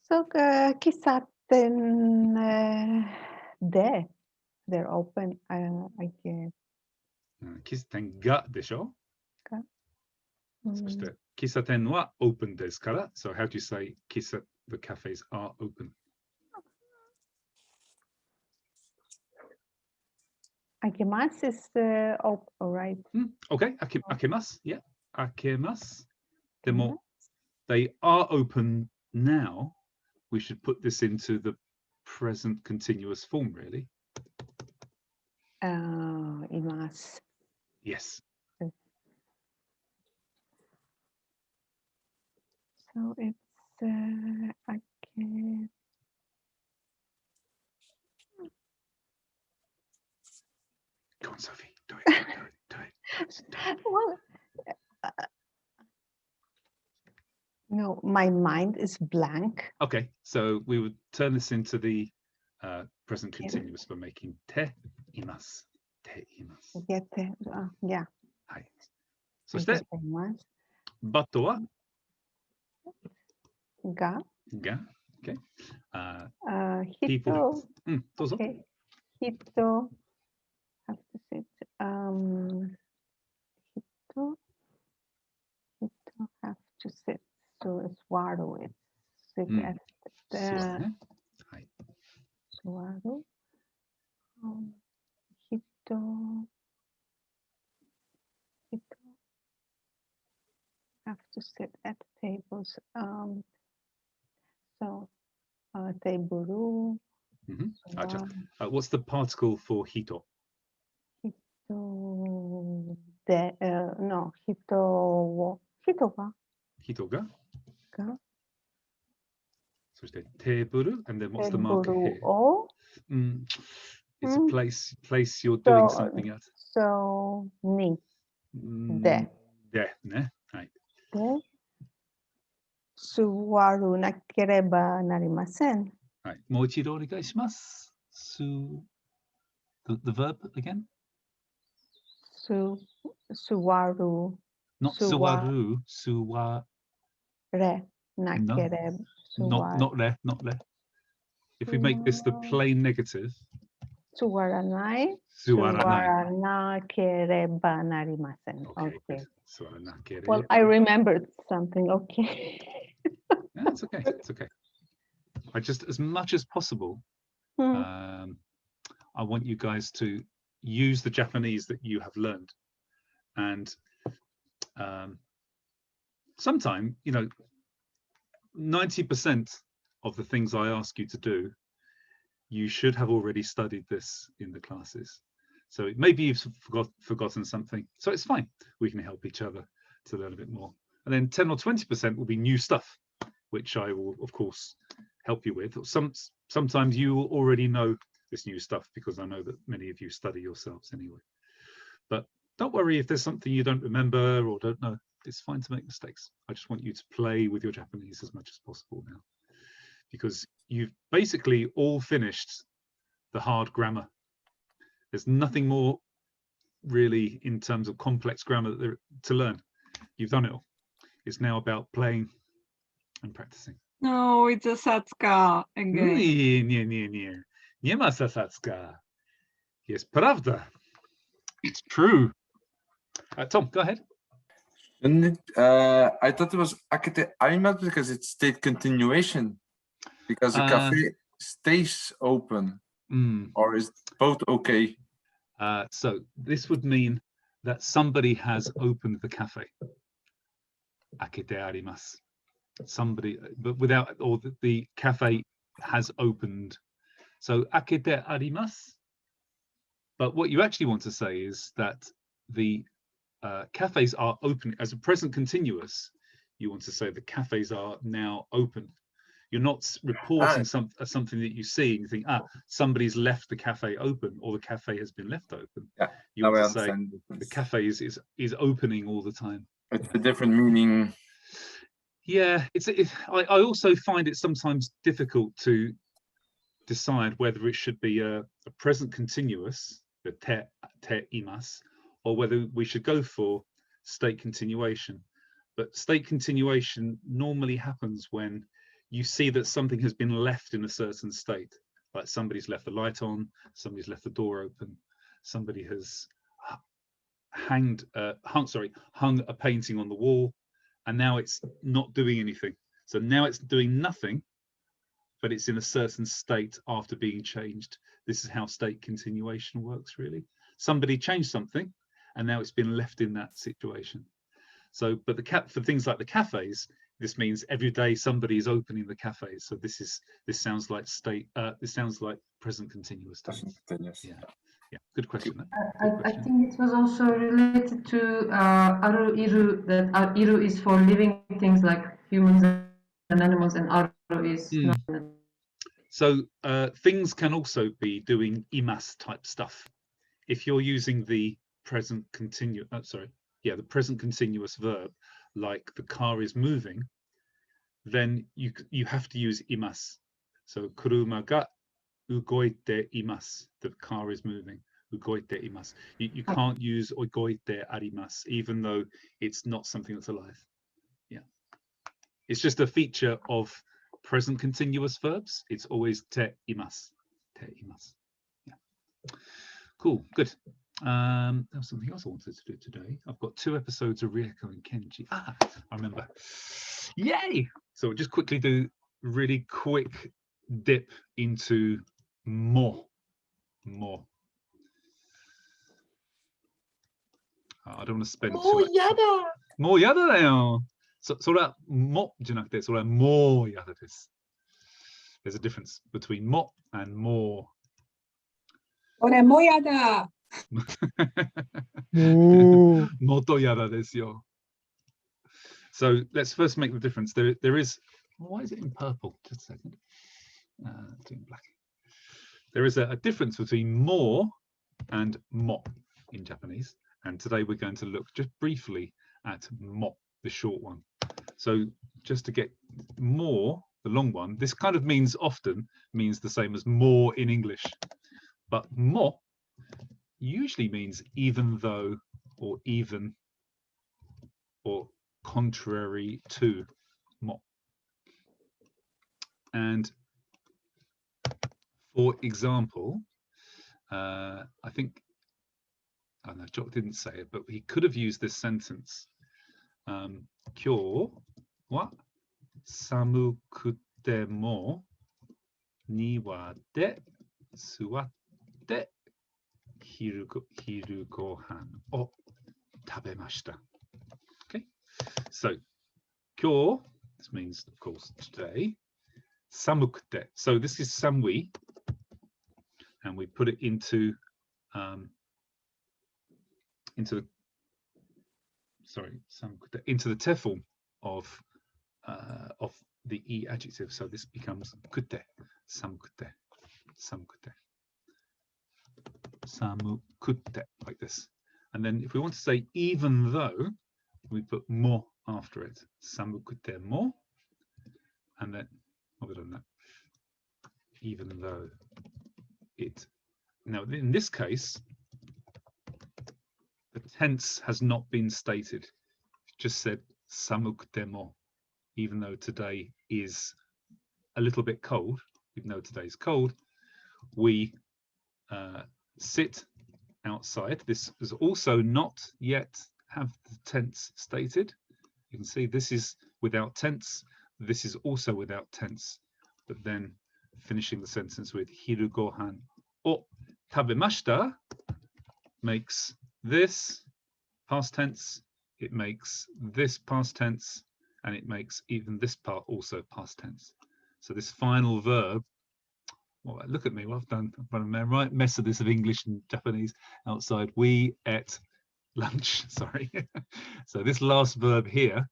そうか、喫茶店で、they're open, I guess. 喫茶店がでしょ？そして喫茶店は open ですから、so how do you say the cafes are open? 開けます is open, right? Okay, 開けます。Yeah, 開けます。でも、they are open now. We should put this into the present continuous form, really. います。Yes. So it's I can. Go on, Sophie. Do it. Well, no, my mind is blank. Okay, so we would turn this into the present continuous for making te imasu. Te imasu. Yeah. はい。そして、but はが Okay. People. どうぞ。Okay. Hito. Have to sit. Hito have to sit. So swallow it. Sit at the. そうね。はい。Swallow. Hito have to sit at tables. So table. What's the particle for hito? No, hito ga. そしてテーブル and then what's the marker here? It's a place you're doing something at. So ni. De. でね。はい。Suwaru nakereba narimasen. Right. もう一度お願いします。The verb again? Suwaru. Not suwaru, Re nakereba. Not re, not re. If we make this the plain negative. Suwaranai. Suwaranakereba narimasen. Okay. Well, I remembered something. Okay. Yeah, it's okay. It's okay. I just, as much as possible, I want you guys to use the Japanese that you have learned, and sometime, 90% of the things I ask you to do, you should have already studied this in the classes. So maybe you've forgotten something. So it's fine. We can help each other to learn a bit more. And then 10 or 20% will be new stuff, which I will, of course, help you with. Sometimes you will already know this new stuff because I know that many of you study yourselves anyway. But don't worry if there's something you don't remember or don't know. It's fine to make mistakes. I just want you to play with your Japanese as much as possible now, because you've basically all finished the hard grammar. There's nothing more really in terms of complex grammar to learn. You've done it all. It's now about playing and practicing. No, it's a Satsuka again. Nie ma Satsuka. Jest prawda. It's true. Tom, go ahead. I thought it was akete arimasu because it's state continuation, because the cafe stays open. Or is both okay? So this would mean that somebody has opened the cafe. Akete arimasu. Somebody, but without, or the cafe has opened. So akete arimasu. But what you actually want to say is that the cafes are open as a present continuous. You want to say the cafes are now open. You're not reporting something that you see and you think, somebody's left the cafe open, or the cafe has been left open. Yeah, you want to say the cafe is opening all the time. It's a different meaning. Yeah, I also find it sometimes difficult to decide whether it should be a present continuous, the te imasu, or whether we should go for state continuation. But state continuation normally happens when you see that something has been left in a certain state, like somebody's left the light on, somebody's left the door open, somebody has hung a painting on the wall, and now it's not doing anything. So now it's doing nothing, but it's in a certain state after being changed. This is how state continuation works, really. Somebody changed something, and now it's been left in that situation. So, but for things like the cafes, this means every day somebody is opening the cafes. So this sounds like this sounds like present continuous tense. Yeah, good question. I think it was also related to aru iru, that iru is for living things like humans and animals, and aru is So things can also be doing imas type stuff. If you're using the present continuous, the present continuous verb, like the car is moving, then you have to use imasu. So kuruma ga ugoite imasu. The car is moving. Ugoite imasu. You can't use ogoite arimasu, even though it's not something that's alive. Yeah, it's just a feature of present continuous verbs. It's always te imasu. Te imasu. Yeah. Cool. Good. There was something else I wanted to do today. I've got 2 episodes of Rieko and Kenji. I remember. Yay! So we'll just quickly do really quick dip into more. I don't want to spend too much time. もうやだだよ。それはもじゃなくて、それはもうやだです。There's a difference between も and more. 俺もやだ。もとやだですよ。So let's first make the difference. There is, why is it in purple? Just a second. Doing black. There is a difference between more and mo in Japanese. And today we're going to look just briefly at mo, the short one. So just to get more, the long one, this kind of means often means the same as more in English, but mo usually means even though, or even, or contrary to mo. And for example, I think, I know Jock didn't say it, but he could have used this sentence. Kyou wa samukute mo niwa de suwatte hiru gohan o tabemashita. Okay, so kyou, this means of course today. Samukute, so this is samui, and we put it into the te form of the e adjective. So this becomes kute, samukute, samukute, samukute, like this. And then if we want to say even though, we put mo after it, samukute mo, and then what have I done that? Even though it. Now in this case, the tense has not been stated. It just said samukute mo, even though today is a little bit cold. Even though today is cold, we sit outside. This is also not yet have the tense stated. You can see this is without tense. This is also without tense, but then finishing the sentence with hiru gohan o tabemashita makes this past tense, it makes this past tense, and it makes even this part also past tense. So this final verb, well, look at me, what I've done. I've done a right mess of this of English and Japanese outside. We ate lunch, sorry. So this last verb here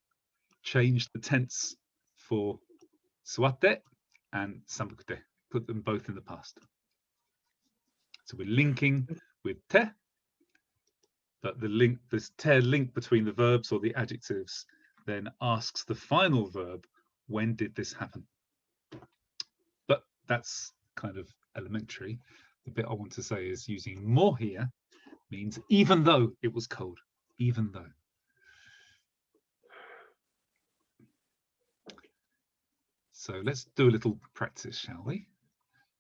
changed the tense for suwatte and samukute, put them both in the past. So we're linking with te, but the link, this te link between the verbs or the adjectives then asks the final verb, when did this happen? But that's kind of elementary. The bit I want to say is using mo here means even though it was cold, even though. So let's do a little practice, shall we?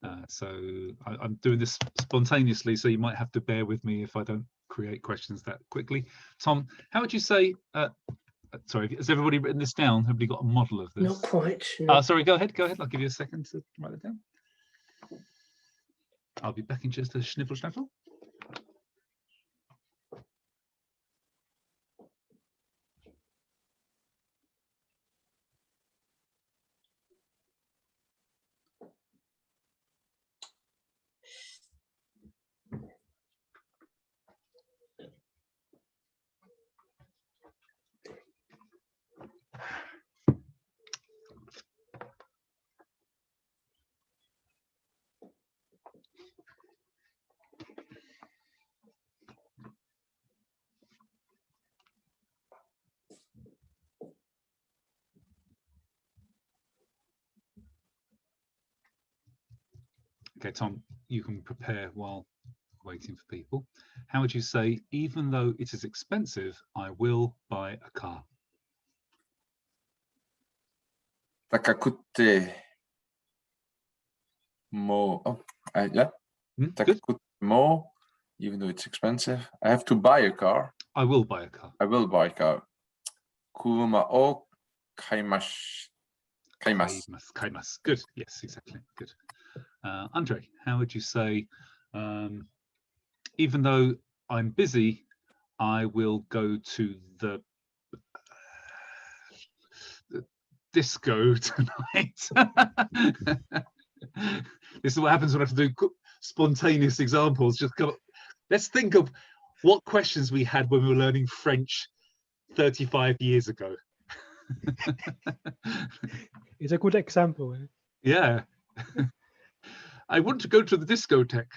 I'm doing this spontaneously, so you might have to bear with me if I don't create questions that quickly. Tom, how would you say, sorry, has everybody written this down? Have everybody got a model of this? Not quite. No. Sorry, go ahead. I'll give you a second to write it down. I'll be back in just a schniffle. Okay, Tom, you can prepare while waiting for people. How would you say, even though it is expensive, I will buy a car? Takakutte mo. Oh, yeah. Takakutte mo, even though it's expensive. I have to buy a car. I will buy a car. I will buy a car. Kuruma o kaimasu. Kaimasu. Good. Yes, exactly. Good. Andre, how would you say, even though I'm busy, I will go to the disco tonight? This is what happens when I have to do spontaneous examples. Just go, let's think of what questions we had when we were learning French 35 years ago. It's a good example. Yeah. I want to go to the discotheque.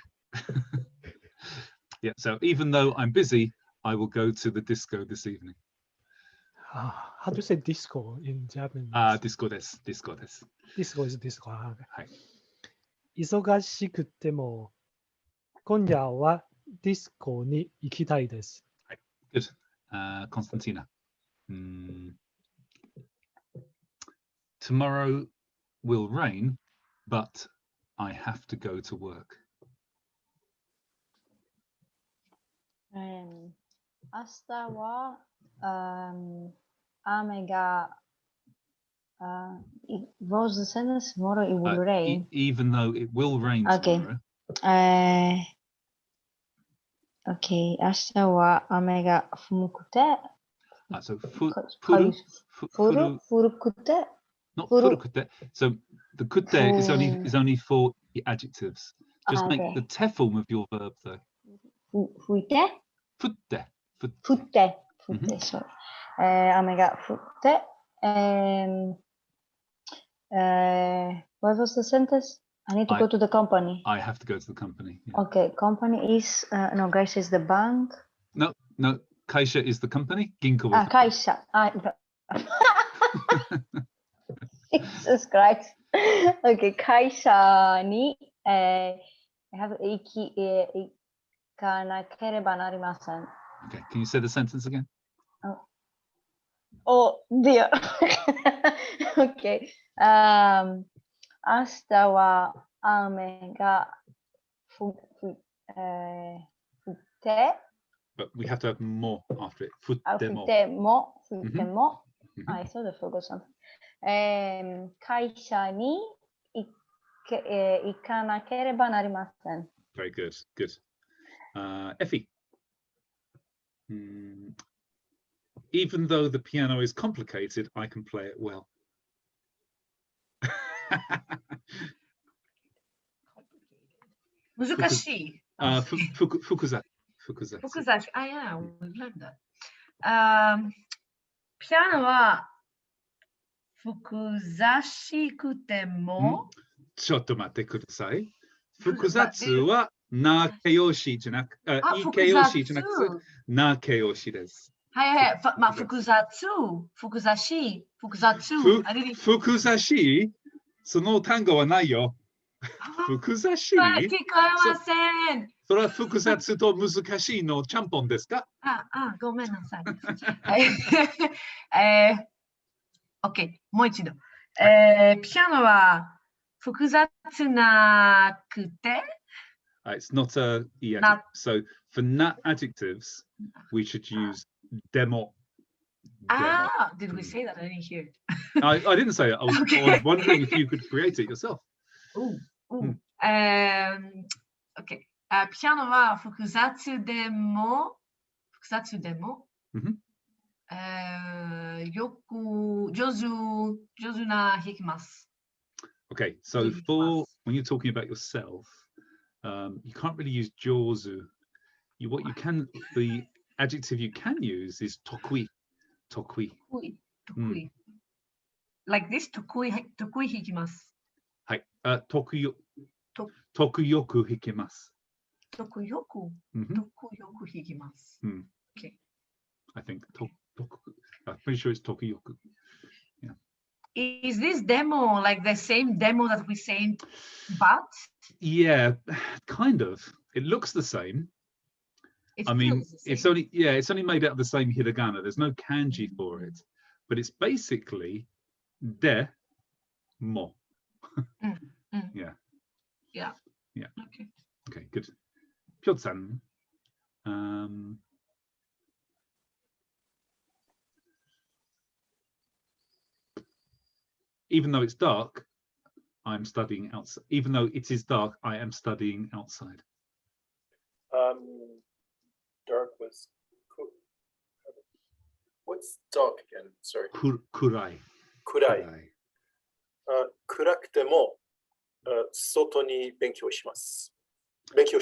Yeah, so even though I'm busy, I will go to the disco this evening. how do you say disco in Japanese? Disco です。disco です。disco is disco. はい。忙しくても、今夜はディスコに行きたいです。はい。Good. Constantina. Tomorrow will rain, but I have to go to work. 明日は雨がwhat was the sentence? Tomorrow it will rain. Even though it will rain tomorrow. Okay. 明日は雨が降くて。So 降るくて。Not 降るくて. So the くて is only for the adjectives. Just make the te form of your verb though. 吹いて。降って。降って。そう。雨が降って。What was the sentence? I need to go to the company. I have to go to the company. Yeah. Okay, company is no, Gaisha is the bank. No, Kaisha is the company. Ginko is Kaisha. Jesus Christ. Okay, Kaisha ni行かなければなりません. Okay, can you say the sentence again? Oh dear. Okay. 明日は雨が降って。But we have to have more after it. 降っても。降っても。I sort of forgot something. 会社に行かなければなりません。Very good. Good. Effie. Even though the piano is complicated, I can play it well. 難しい。複雑。Yeah, we've learned that. ピアノは複雑しくても。ちょっと待ってください。複雑はな形容詞じゃなく、い形容詞じゃなくて、な形容詞です。はい。まあ、複雑し。複雑しその単語はないよ。複雑し。聞こえません。それは複雑と難しいのちゃんぽんですか？ごめんなさい。OK、もう一度。ピアノは複雑なくて。It's not a adjective. So for not adjectives, we should use demo. Did we say that? I didn't hear it. I didn't say it. I was wondering if you could create it yourself. OK。ピアノは複雑でも、よく上手な弾きます。Okay, so for when you're talking about yourself, you can't really use jozu. The adjective you can use is tokui. Like this, 得意弾きます。はい。得意よく弾けます。得意よく弾きます。Okay. I think I'm pretty sure it's 得意よく。Yeah. Is this demo like the same demo that we say but? Yeah, kind of. It looks the same. I mean, it's only made out of the same hiragana. There's no kanji for it, but it's basically de mo. Yeah. Okay, good. Pyotsan. Even though it's dark, I'm studying outside. Even though it is dark, I am studying outside. Dark was what's dark again? Sorry. Kurai. 暗くても外に勉強し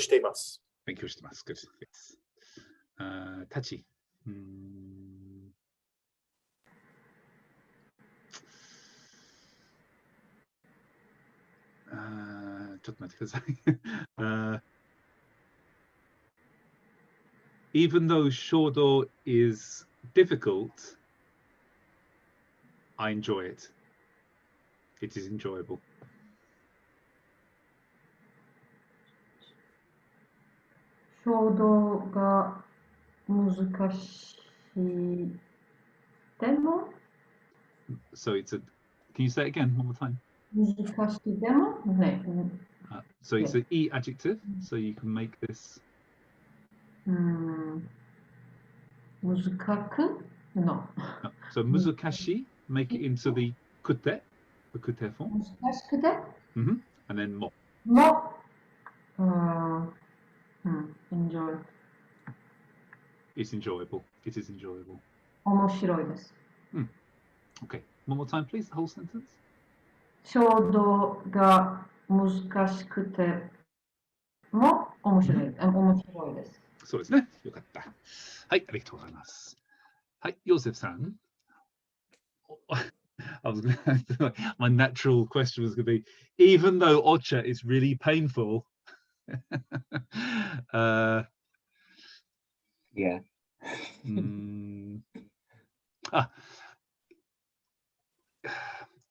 ています。Good. Yes. Tachi. ちょっと待ってください。Even though Shodo is difficult, I enjoy it. It is enjoyable. 衝動が難しいでも So it's a. Can you say it again one more time? 難しいでもね。So it's an E adjective. So you can make this. 難く No. So muzukashi, make it into the kute form. 難しくて And then mo. も enjoy. It's enjoyable. It is enjoyable. 面白いです。Okay. One more time, please. The whole sentence. 衝動が難しくても面白い。面白いです。そうですね。よかった。はい、ありがとうございます。はい、ヨセフさん。I was gonna, my natural question was going to be, even though ocha is really painful, Yeah.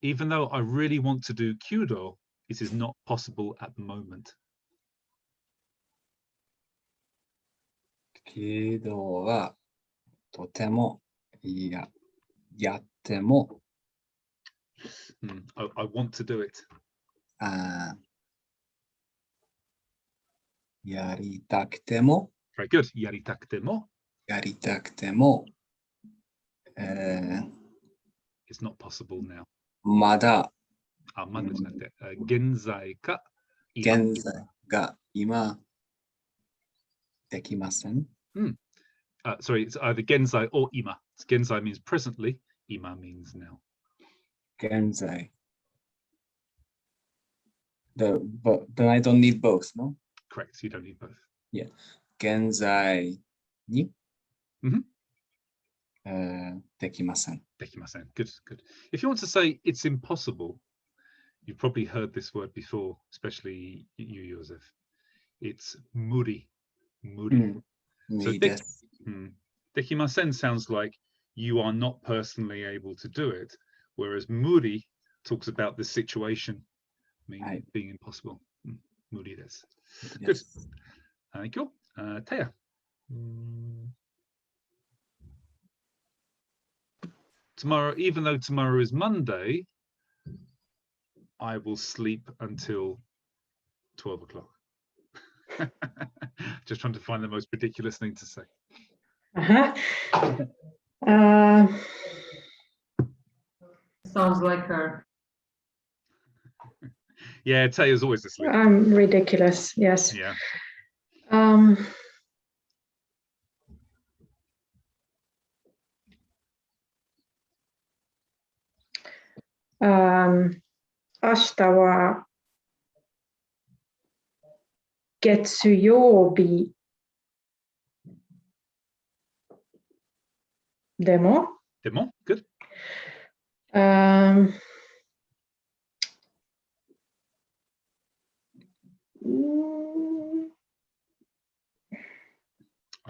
Even though I really want to do kyudo, it is not possible at the moment. けどはとてもやっても I want to do it. やりたくても Very good. やりたくても It's not possible now. まだまだじゃなくて現在か現在が今できません。Sorry, it's either genzai or ima. Genzai means presently, ima means now. 現在。But then I don't need both, no? Correct, you don't need both. Yeah. 現在に、できません。できません. Good, good. If you want to say it's impossible, you've probably heard this word before, especially you, Joseph. It's muri. Muri. So dekimasen sounds like you are not personally able to do it, whereas muri talks about the situation, meaning being impossible. Muri desu. Good. Thank you. Taya. Tomorrow, even though tomorrow is Monday, I will sleep until 12 o'clock. Just trying to find the most ridiculous thing to say. Sounds like her. Yeah, Taya's always asleep. I'm ridiculous, yes. Yeah. Ashita 月曜日でも Good. I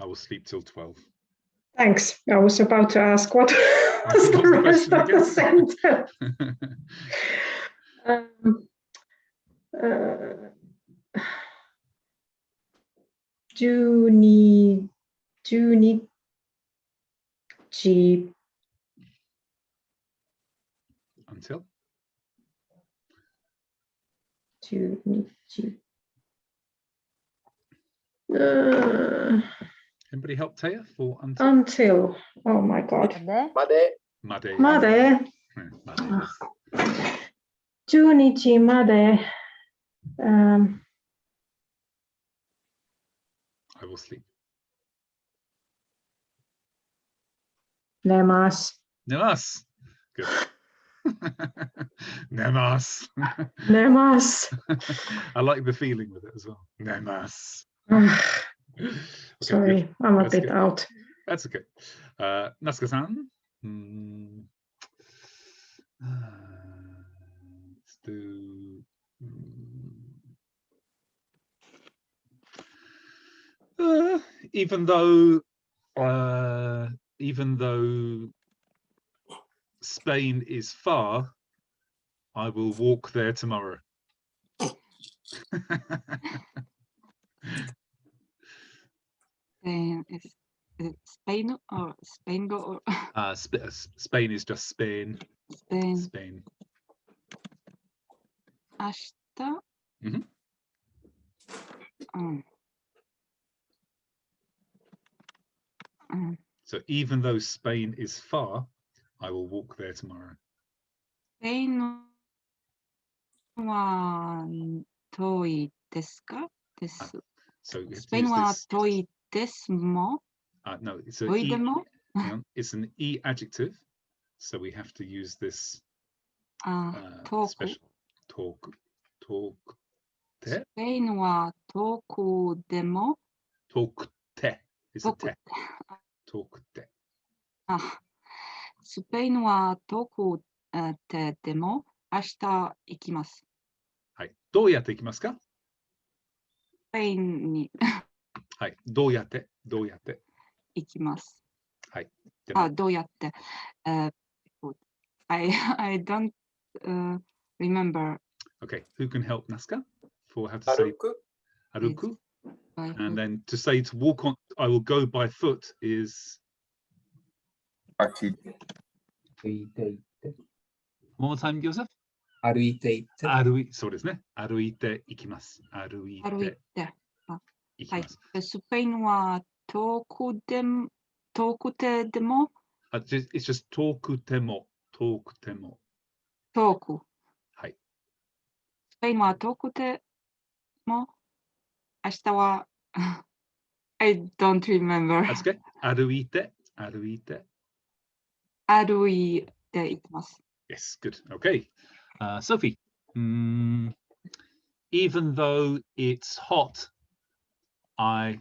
will sleep till 12. Thanks. I was about to ask what was the rest of the sentence. 12日 Until? 12日 Anybody help Taya for until? Until. Oh my god. まで。まで。12日まで。I will sleep. 寝ます。寝ます。Good. 寝ます。寝ます。I like the feeling with it as well. 寝ます。Sorry, good. I'm a That's bit good. out. That's okay. Nasuka-san. Let's do. Even though Spain is far, I will walk there tomorrow. Is it Spain or Spain or Spain is just Spain. Spain. 明日 So even though Spain is far, I will walk there tomorrow. スペインは遠いですか？です。 So we have スペイン to は use this. 遠いですも？ No, it's 遠いで an も？ it's an E adjective, so we have to use this 遠く。 special talk. スペインは遠くでも？ Talk te is a te. Talk te. スペインは遠くでも明日行きます。はい。どうやって行きますか？スペインに。はい。どうやって行きます。はい。どうやって。I don't remember. Okay. Who can help Naska for how to say aruku? And then to say to walk on, I will go by foot is. One more time, Joseph. 歩いていって。そうですね。歩いて行きます。歩いて行きます。スペインは遠くてでも It's just 遠くても。遠く。はい。スペインは遠くても明日はI don't remember. That's okay. 歩いて行きます。Yes, good. Okay. Sophie, even though it's hot, I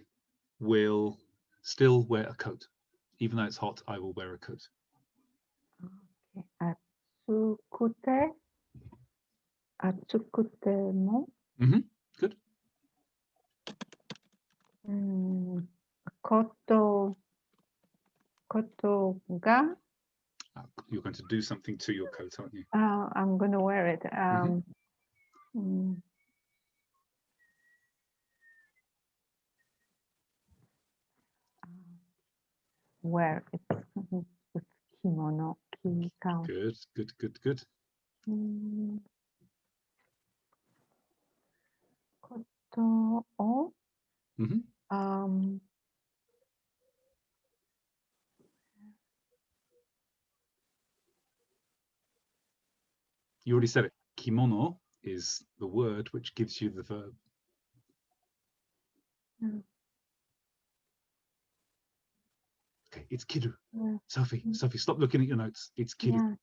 will still wear a coat. Even though it's hot, I will wear a coat. 暑くても Good. ことが You're going to do something to your coat, aren't you? I'm going to wear it. Wear it with kimono. Good. ことを You already said it. Kimono is the word which gives you the verb. Okay, it's kiru. Sophie, stop looking at your notes. It's kiru.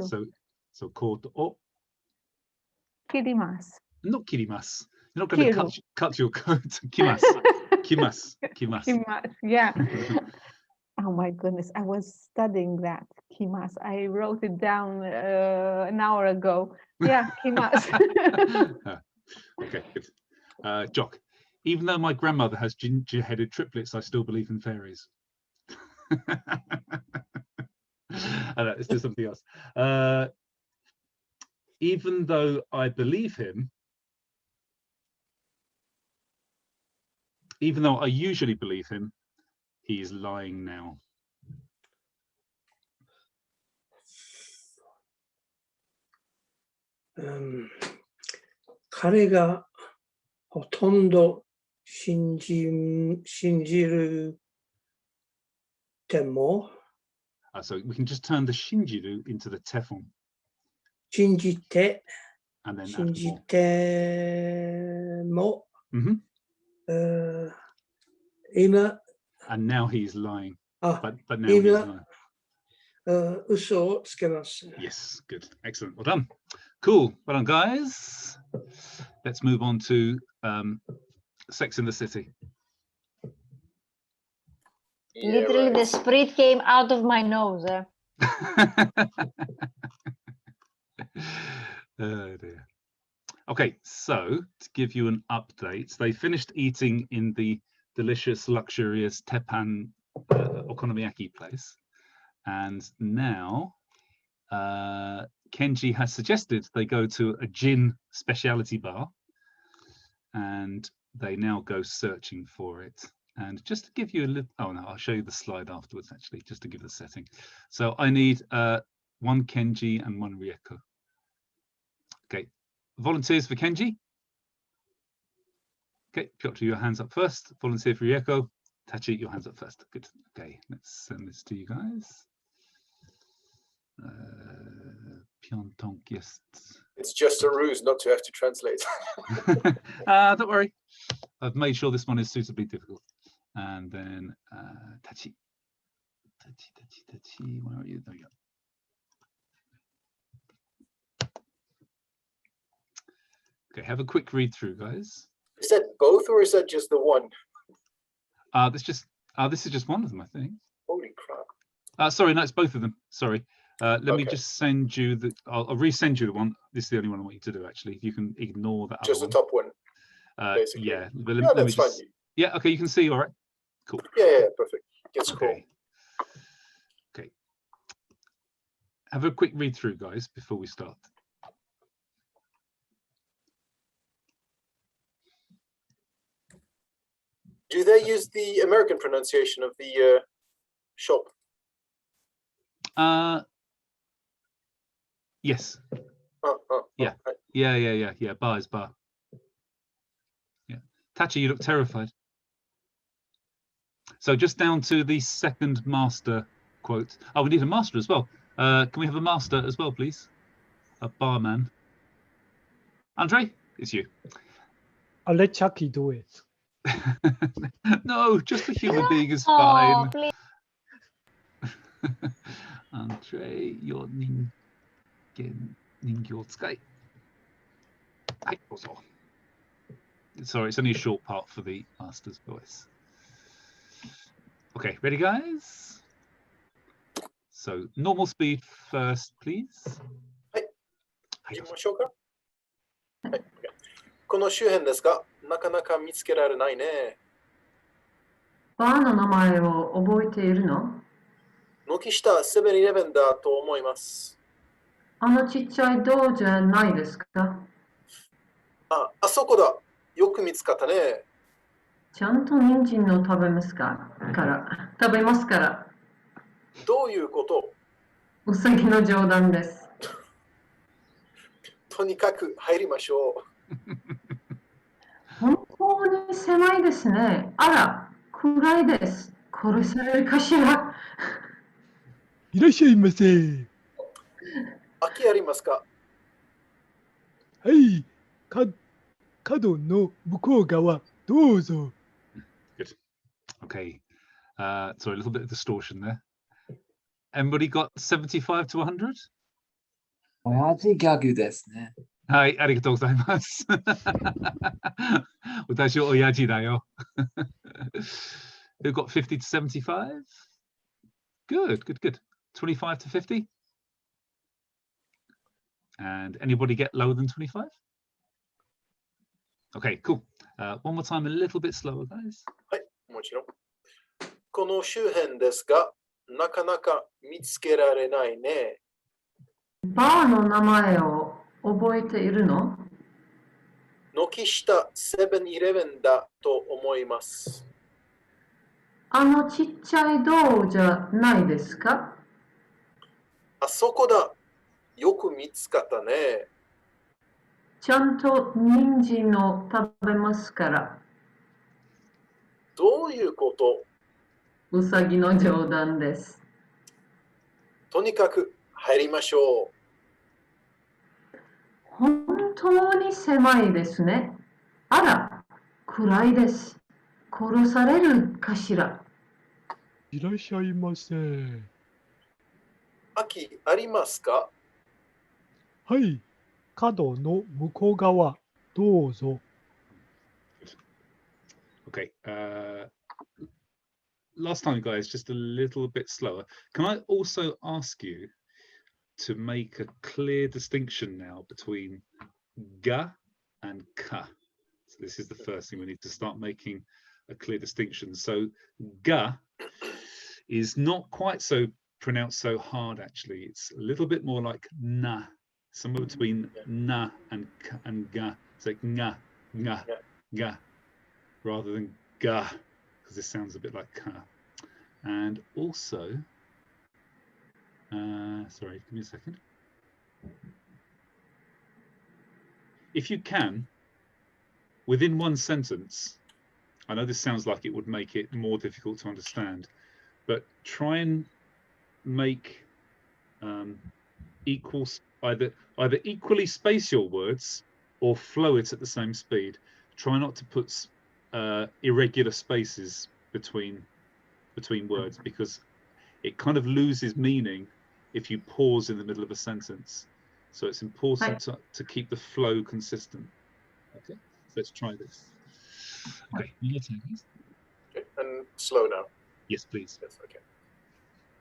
So koto o. Kirimasu. Not kirimasu. You're not going to cut your coat. Kimasu. Yeah. Oh my goodness, I was studying that. Kimasu. I wrote it down an hour ago. Yeah, kimasu. Okay, good. Jock, even though my grandmother has ginger-headed triplets, I still believe in fairies. Let's do something else. Even though I believe him, even though I usually believe him, he is lying now. Um, 彼がほとんど信じるでも So we can just turn the shinjiru into the tefon. 信じて and then 信じても 今 and now he's lying. But now 今 he's lying. 嘘をつけます。 Yes, good. Excellent. Well done. Cool. Well done, guys. Let's move on to Sex in the City. Literally, the sprit came out of my nose. Oh dear. Okay, so to give you an update, they finished eating in the delicious, luxurious Teppan okonomiyaki place, and now Kenji has suggested they go to a gin specialty bar, and they now go searching for it. And just to give you a little, oh no, I'll show you the slide afterwards actually, just to give the setting. So I need one Kenji and one Rieko. Okay, volunteers for Kenji. Okay, Piotr, your hands up first. Volunteer for Rieko. Tachi, your hands up first. Good. Okay, let's send this to you guys. Pyeongtaek, yes. It's just a ruse not to have to translate. Don't worry. I've made sure this one is suitably difficult. And then Tachi. Tachi, where are you? There we go. Okay, have a quick read through, guys. Is that both or is that just the one? This is just one of them, I think. Holy crap. Sorry, no, it's both of them. Sorry. Let me just send you the. I'll resend you the one. This is the only one I want you to do, actually. If you can ignore that. Just the top one. Basically. Yeah. But let me just, fine. Yeah. Okay. You can see. All right. Cool. Yeah. Perfect. It's cool. Okay. Have a quick read through, guys, before we start. Do they use the American pronunciation of the shop? Yes. Yeah. Yeah. Bar is bar. Yeah. Tachi, you look terrified. So just down to the second master quote. Oh, we need a master as well. Can we have a master as well, please? A barman. Andre, it's you. I'll let Chucky do it. No, just a human being is fine. Please. Andre, your Ningyo tsukai. Hai, dozo. Sorry, it's only a short part for the master's voice. Okay, ready, guys? So, normal speed first, please. はい。行きましょうか。はい。この周辺ですが、なかなか見つけられないね。バーの名前を覚えているの？軒下セブンイレブンだと思います。あのちっちゃい銅じゃないですか？あそこだ。よく見つかったね。ちゃんと人参の食べますから。どういうこと？うさぎの冗談です。とにかく入りましょう。本当に狭いですね。あら、暗いです。殺されるかしら。いらっしゃいませ。空きありますか？はい、角の向こう側、どうぞ。Good. Okay. Sorry, a little bit of distortion there. Everybody got 75 to 100? 親父ギャグですね。はい、ありがとうございます。私は親父だよ。Who got 50 to 75? Good. 25 to 50? And anybody get lower than 25? Okay, cool. One more time, a little bit slower, guys. はい、もちろん。この周辺ですが、なかなか見つけられないね。バーの名前を覚えているの？軒下セブンイレブンだと思います。あのちっちゃい銅じゃないですか？あそこだ。よく見つかったね。ちゃんと人参を食べますから。どういうこと？うさぎの冗談です。とにかく入りましょう。本当に狭いですね。あら、暗いです。殺されるかしら。いらっしゃいませ。空きありますか？はい、角の向こう側、どうぞ。Okay. Last time, guys, just a little bit slower. Can I also ask you to make a clear distinction now between ga and ka? So this is the first thing we need to start making a clear distinction. So ga is not quite so pronounced so hard, actually. It's a little bit more like na, somewhere between na and ga. It's like nga, nga, ga, rather than ga, because this sounds a bit like ka. And also, sorry, give me a second. If you can, within one sentence, I know this sounds like it would make it more difficult to understand, but try and make either equally space your words or flow it at the same speed. Try not to put irregular spaces between words, because it kind of loses meaning if you pause in the middle of a sentence. So it's important to keep the flow consistent. Okay, so let's try this. Okay, okay, and slow now. Yes, please. Yes, okay.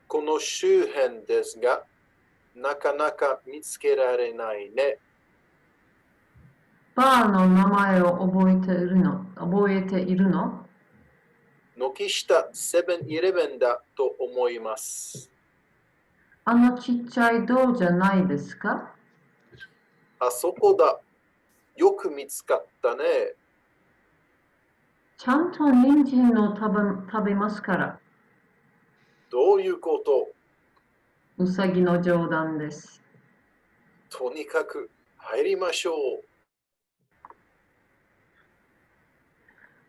この周辺ですが、なかなか見つけられないね。バーの名前を覚えているの？軒下セブンイレブンだと思います。あのちっちゃい道じゃないですか？あそこだ。よく見つかったね。ちゃんと人参を食べますから。どういうこと？うさぎの冗談です。とにかく入りましょう。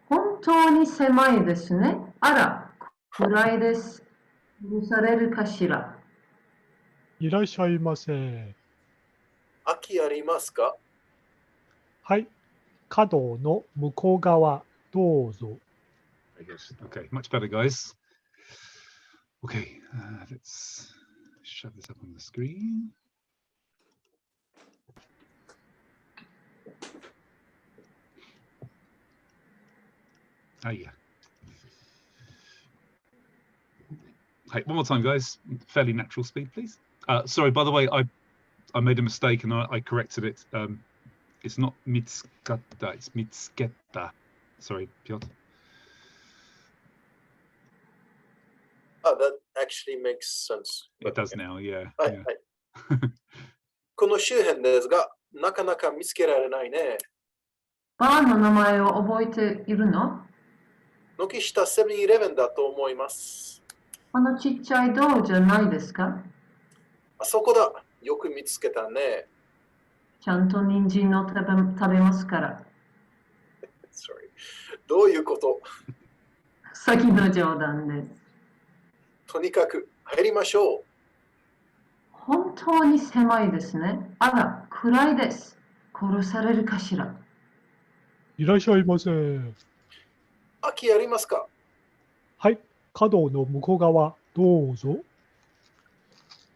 本当に狭いですね。あら、暗いです。許されるかしら。いらっしゃいませ。空きありますか？はい。角の向こう側、どうぞ。Okay, much better, guys. Okay, let's shove this up on the screen. Oh, yeah. Hey, one more time, guys. Fairly natural speed, please. Sorry, by the way, I made a mistake and I corrected it. It's not mitskata, it's mitsketa. Sorry, Piotr. Oh, that actually makes sense. It does now, yeah. はいはい。この周辺ですが、なかなか見つけられないね。バーの名前を覚えているの？軒下セブンイレブンだと思います。あのちっちゃい道じゃないですか？あそこだ。よく見つけたね。ちゃんと人参を食べますから。Sorry. どういうこと？さっきの冗談です。とにかく入りましょう。本当に狭いですね。あら、暗いです。殺されるかしら。いらっしゃいませ。空きありますか？はい。角の向こう側、どうぞ。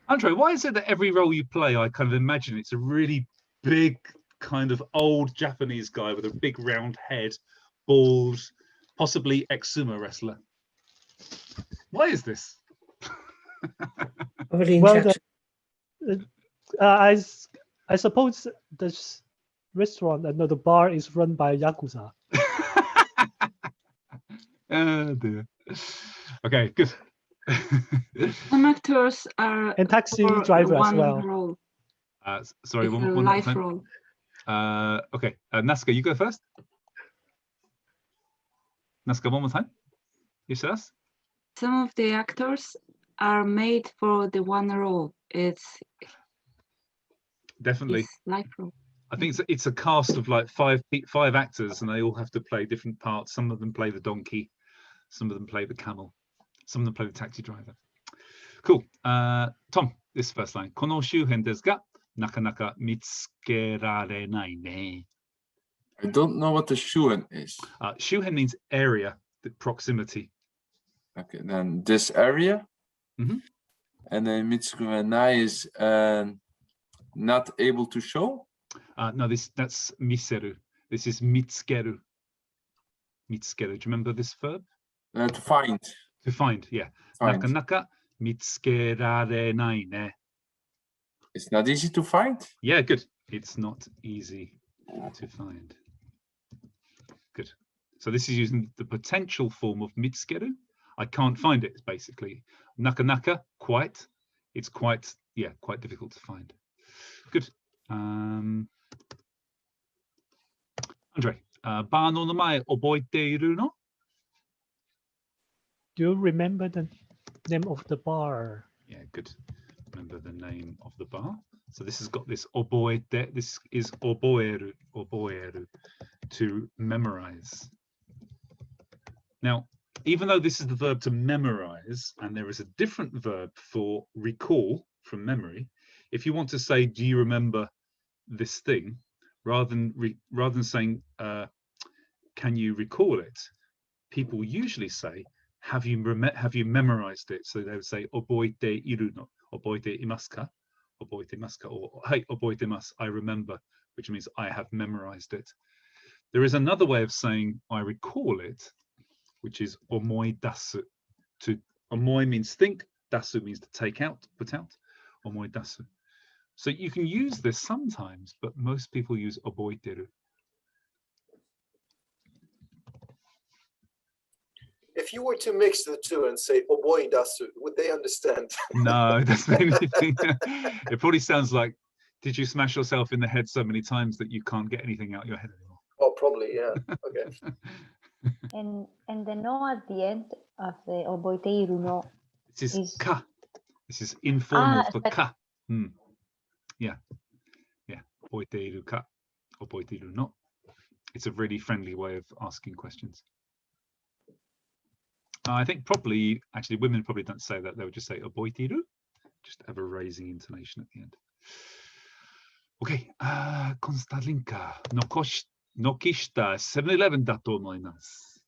Andre, why is it that every role you play, I kind of imagine it's a really big, kind of old Japanese guy with a big round head, bald, possibly ex-sumo wrestler? Why is this? Well, I suppose this restaurant, the bar is run by Yakuza. Oh dear. Okay, good. Some actors are and taxi driver as well. Role. Sorry, one life time. Role. Okay, Nasuka, you go first. Nasuka, one more time. Yes. Some of the actors are made for the one role. It's definitely life role. I think it's a cast of like five actors, and they all have to play different parts. Some of them play the donkey, some of them play the camel, some of them play the taxi driver. Cool. Tom, this first line. この周辺ですが、なかなか見つけられないね。I don't know what the shuhen is. Shuhen means area, the proximity. Okay, then this area. Mm-hmm. And then mitsukurenai is not able to show. No, that's miseru. This is mitsukeru. Mitsukeru. Do you remember this verb? To find. To find, yeah. Find. Nakanaka mitsukerarenai ne. It's not easy to find? Yeah, good. It's not easy to find. Good. So this is using the potential form of mitsukeru. I can't find it, basically. Naka, quite. It's quite, yeah, quite difficult to find. Good. Andre, bar no namae oboite iru no? Do you remember the name of the bar? Yeah, good. Remember the name of the bar. So this has got this oboete. This is oboeru, to memorize. Now, even though this is the verb to memorize, and there is a different verb for recall from memory, if you want to say, do you remember this thing, rather than saying, can you recall it, people usually say, have you memorized it? So they would say, oboite iru no, oboite imasu ka, or hey, oboite masu, I remember, which means I have memorized it. There is another way of saying I recall it, which is omoidasu. To omoi means think, dasu means to take out, put out, omoidasu. So you can use this sometimes, but most people use oboiteru. If you were to mix the two and say oboidasu, would they understand? No, it doesn't mean anything. It probably sounds like, did you smash yourself in the head so many times that you can't get anything out your head anymore? Oh, probably, yeah. Okay. And the no at the end of the oboiteiru no. This is ka. This is informal for ka. Yeah. Oboiteiru ka, oboiteiru no. It's a really friendly way of asking questions. I think probably, actually, women probably don't say that. They would just say oboiteiru, just have a raising intonation at the end. Okay, Konstantinka, nokishita 7-Eleven da to omoimasu.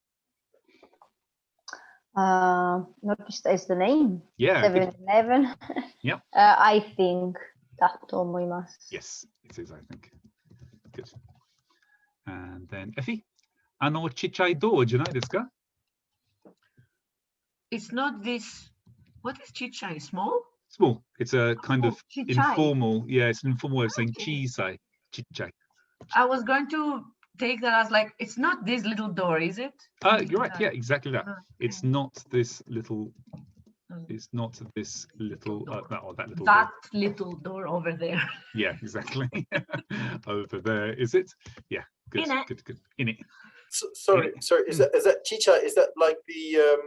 Nokishita is the name. Yeah. 7-Eleven. Yep. I think da to omoimasu. Yes, it is, I think. Good. And then Effie, chichai do janai desu ka? It's not this. What is chichai? Small? Small. It's a kind of chichai. Informal. Yeah, it's an informal way of saying chisai, chichai. I was going to take that as like, it's not this little door, is it? You're right. Yeah, exactly that. Okay. It's not this little. It's not this little. That little. That door. Little door over there. Yeah, exactly. Over there, is it? Yeah. Good. In it. Good. In it. Sorry. Is that chicha? Is that like the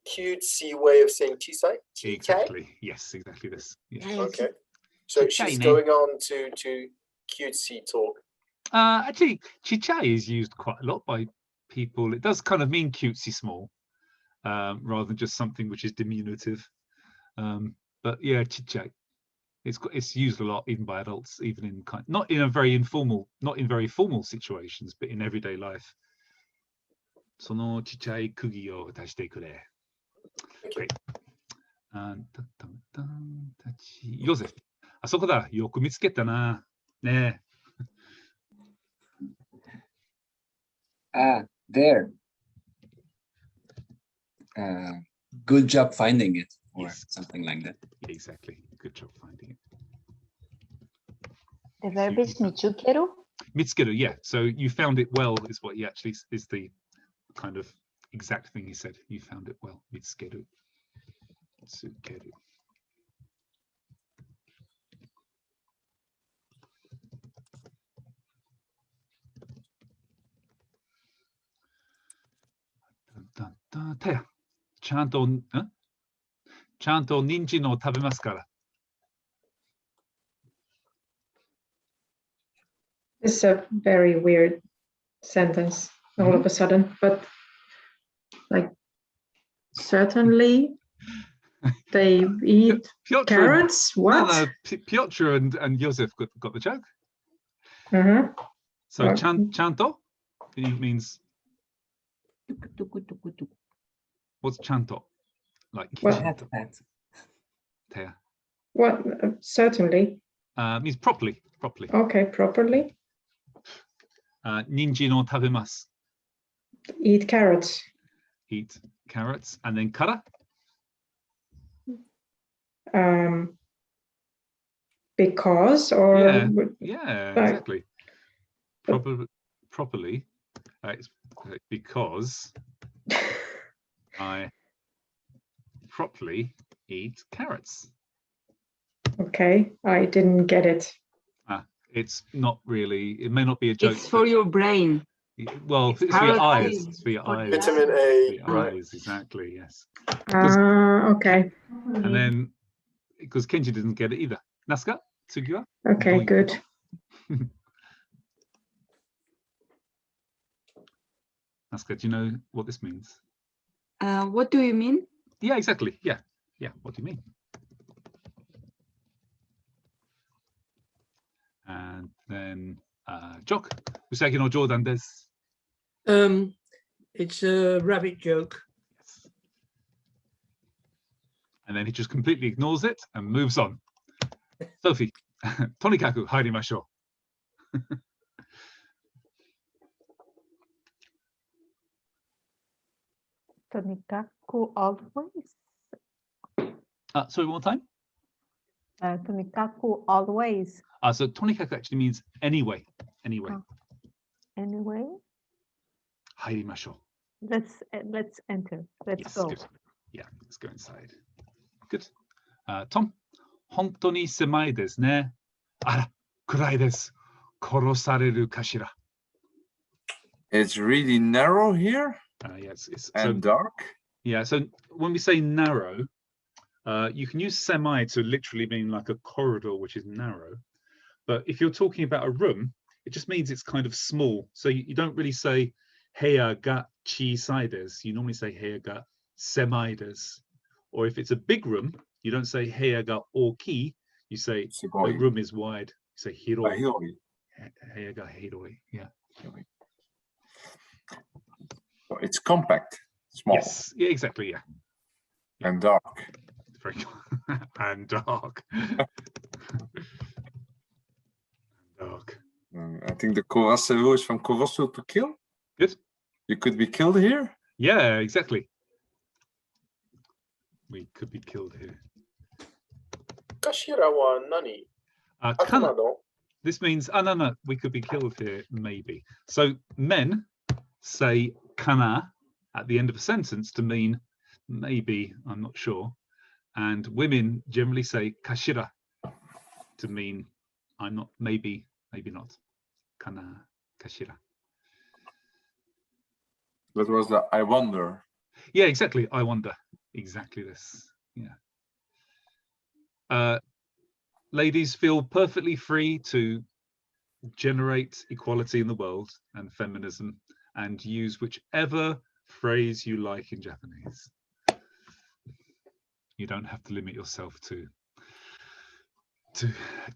cutesy way of saying chisai? Exactly. Yes, exactly this. Yes. Okay. So she's going on to cutesy talk. Actually, chichai is used quite a lot by people. It does kind of mean cutesy small, rather than just something which is diminutive. But yeah, chichai. It's used a lot even by adults, even in not in very formal situations, but in everyday life. Sono chichai kugi o dashite kure. Great. Joseph, あそこだ。よく見つけたな。ね。There. Good job finding it, or something like that. Exactly. Good job finding it. The verb is mitsukeru. Mitsukeru, yeah. So you found it well is what he actually is the kind of exact thing he said. You found it well. Mitsukeru. Mitsukeru. Taya, ちゃんと人参を食べますから。It's a very weird sentence all of a sudden, but like certainly they eat carrots. What? No, Piotr and Joseph got the joke. So chanto means. What's chanto? Like what? Taya. What? Certainly. Means properly. Okay, properly. Ninjin o tabemasu. Eat carrots. Eat carrots, and then kara. Because or yeah, exactly. Properly. It's because I properly eat carrots. Okay, I didn't get it. It's not really, it may not be a joke. It's for your brain. Well, it's for your eyes. It's for your eyes. Vitamin A. For your eyes, exactly, yes. Okay. And then, because Kenji didn't get it either. Nasuka, Tsugi wa? Okay, good. Nasuka, do you know what this means? What do you mean? Yeah, exactly. Yeah. Yeah, what do you mean? And then, Jock, Usagi no Jodan desu. It's a rabbit joke. Yes. And then he just completely ignores it and moves on. Sophie, tonikaku hairimashou. Tonikaku always. Sorry, one more time. Tonikaku always. So tonikaku actually means anyway. Anyway. Anyway. Hairimashou. Let's enter. Let's go. Good. Yeah, let's go inside. Good. Tom, 本当に狭いですね。あら、暗いです。殺されるかしら。It's really narrow here. Yes, it's and dark. Yeah, so when we say narrow, you can use semi to literally mean like a corridor, which is narrow. But if you're talking about a room, it just means it's kind of small. So you don't really say heya ga chisai desu. You normally say heya ga semai desu. Or if it's a big room, you don't say heya ga oki. You say the room is wide. You say hiroi. Heya ga hiroi. Yeah. So it's compact, small. Yes, yeah, exactly. Yeah. And dark. Very and dark. And dark. I think the Kurasu is from Kurosu to kill. Good. You could be killed here. Yeah, exactly. We could be killed here. Kashira wa nani? Kana. This means, no, we could be killed here, maybe. So men say kana at the end of a sentence to mean maybe, I'm not sure. And women generally say kashira to mean I'm not, maybe, maybe not. Kana, kashira. That was the I wonder. Yeah, exactly. I wonder. Exactly this. Yeah. Ladies, feel perfectly free to generate equality in the world and feminism and use whichever phrase you like in Japanese. You don't have to limit yourself to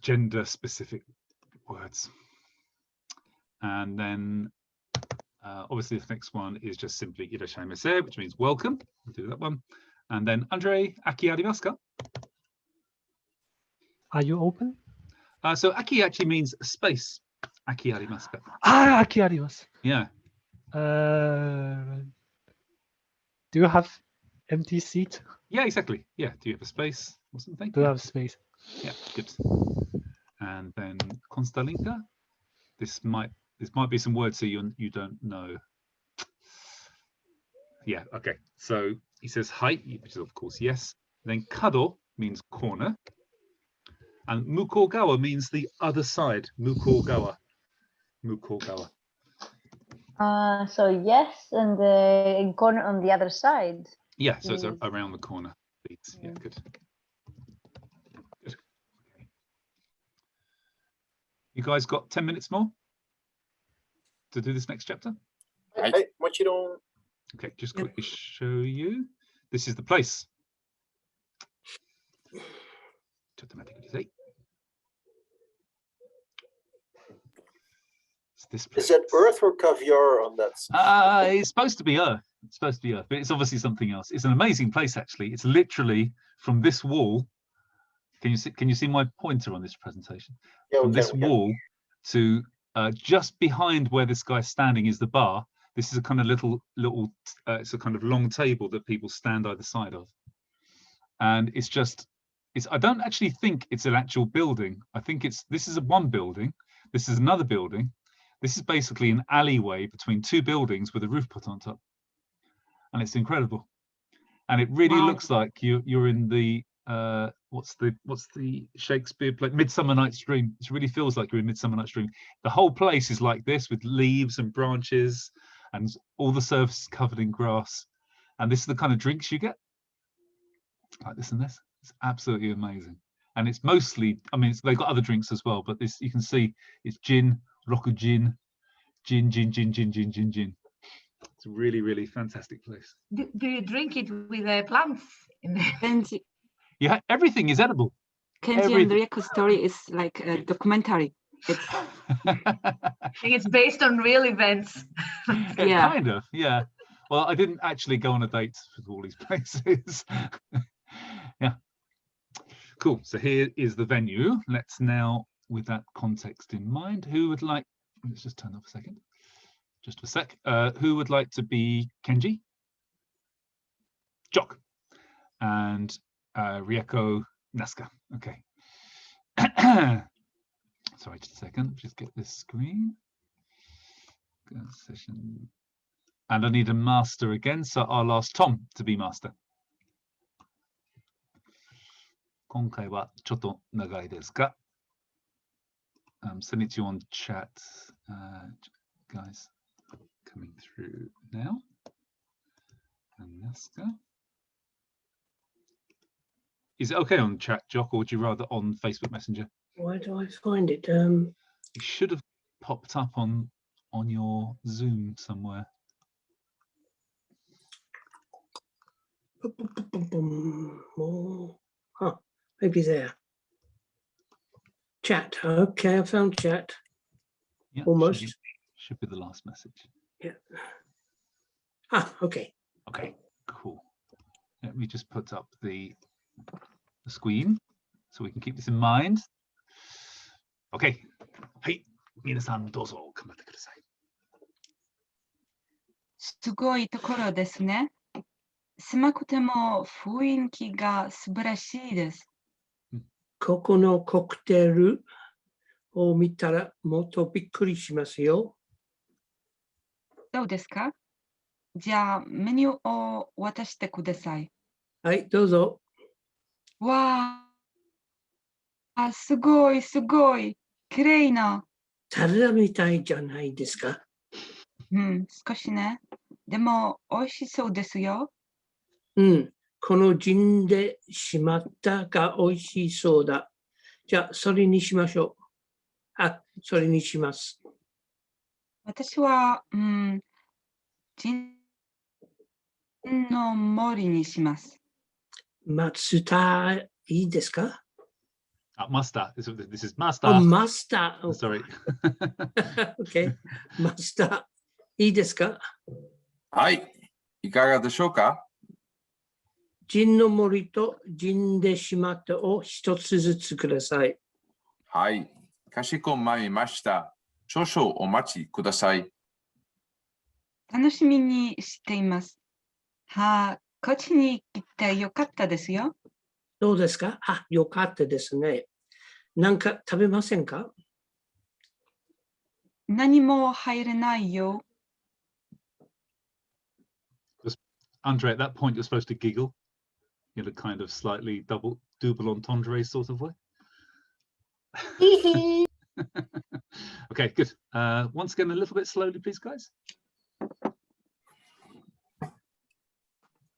gender specific words. And then obviously the next one is just simply irashaimase, which means welcome. We'll do that one. And then Andre, aki arimasu ka? Are you open? So aki actually means space. Aki arimasu ka? Aki arimasu. Yeah. Do you have empty seat? Yeah, exactly. Yeah. Do you have a space or something? Do you have space? Yeah, good. And then Konstalinka. This might be some words that you don't know. Yeah, okay. So he says height, which is of course yes. Then kado means corner. And mukogawa means the other side. Mukogawa. Mukogawa. So yes, and the corner on the other side. Yeah, so it's around the corner. Yeah, good. Good. You guys got 10 minutes more to do this next chapter? Okay, just quickly show you. This is the place. This place. Is it earth or caviar on that? It's supposed to be earth. It's supposed to be earth, but it's obviously something else. It's an amazing place, actually. It's literally from this wall. Can you see my pointer on this presentation? Yeah, from this wall to just behind where this guy's standing is the bar. This is a kind of little. It's a kind of long table that people stand either side of, and it's. I don't actually think it's an actual building. I think this is one building. This is another building. This is basically an alleyway between two buildings with a roof put on top, and it's incredible. And it really looks like you're in the what's the Shakespeare play, Midsummer Night's Dream. It really feels like you're in Midsummer Night's Dream. The whole place is like this, with leaves and branches and all the surface covered in grass. And this is the kind of drinks you get, like this and this. It's absolutely amazing. And it's mostly, I mean, they've got other drinks as well, but this, you can see it's gin, roku gin, gin. It's a really, really fantastic place. Do you drink it with plants? Yeah, everything is edible. Kenji and Rieko's story is like a documentary. I think it's based on real events. Yeah, kind of. Yeah. Well, I didn't actually go on a date with all these places. Yeah. Cool. So here is the venue. Let's now, with that context in mind, who would like? Let's just turn off a second. Just a sec. Who would like to be Kenji? Jock. And Rieko, Nazca. Okay. Sorry, just a second. Just get this screen. Session. And I need a master again, so I'll ask Tom to be master. 今回はちょっと長いですが、send it to you on chat, guys. Coming through now. And Nazca. Is it okay on chat, Jock, or would you rather on Facebook Messenger? Why do I find it? It should have popped up on your Zoom somewhere. Oh, maybe there. Chat. Okay, I found chat. Yeah, almost. Should be the last message. Yeah. Ah, okay. Okay, cool. Let me just put up the screen so we can keep this in mind. Okay. はい、皆さんどうぞ頑張ってください。すごいところですね。狭くても雰囲気が素晴らしいです。ここのコクテルを見たらもっとびっくりしますよ。どうですか？じゃあメニューを渡してください。はい、どうぞ。わあ、すごいすごい。きれいな。サラダみたいじゃないですか。うん、少しね。でも美味しそうですよ。うん、このジンでしまったが美味しそうだ。じゃあ、それにしましょう。あ、それにします。私は、ジンの森にします。マスター、いいですかマスター。This is master. Oh, マスター。Sorry. OK。マスター、いいですかはい。いかがでしょうかジンの森とジンでしまったを一つずつください。はい。かしこまりました。少々お待ちください。楽しみにしています。はあ、こっちに来てよかったですよ。どうですかあ、よかったですね。なんか食べませんか何も入れないよ。Andre, at that point, you're supposed to giggle in a kind of slightly double entendre sort of way. Okay, good. Once again, a little bit slowly, please, guys.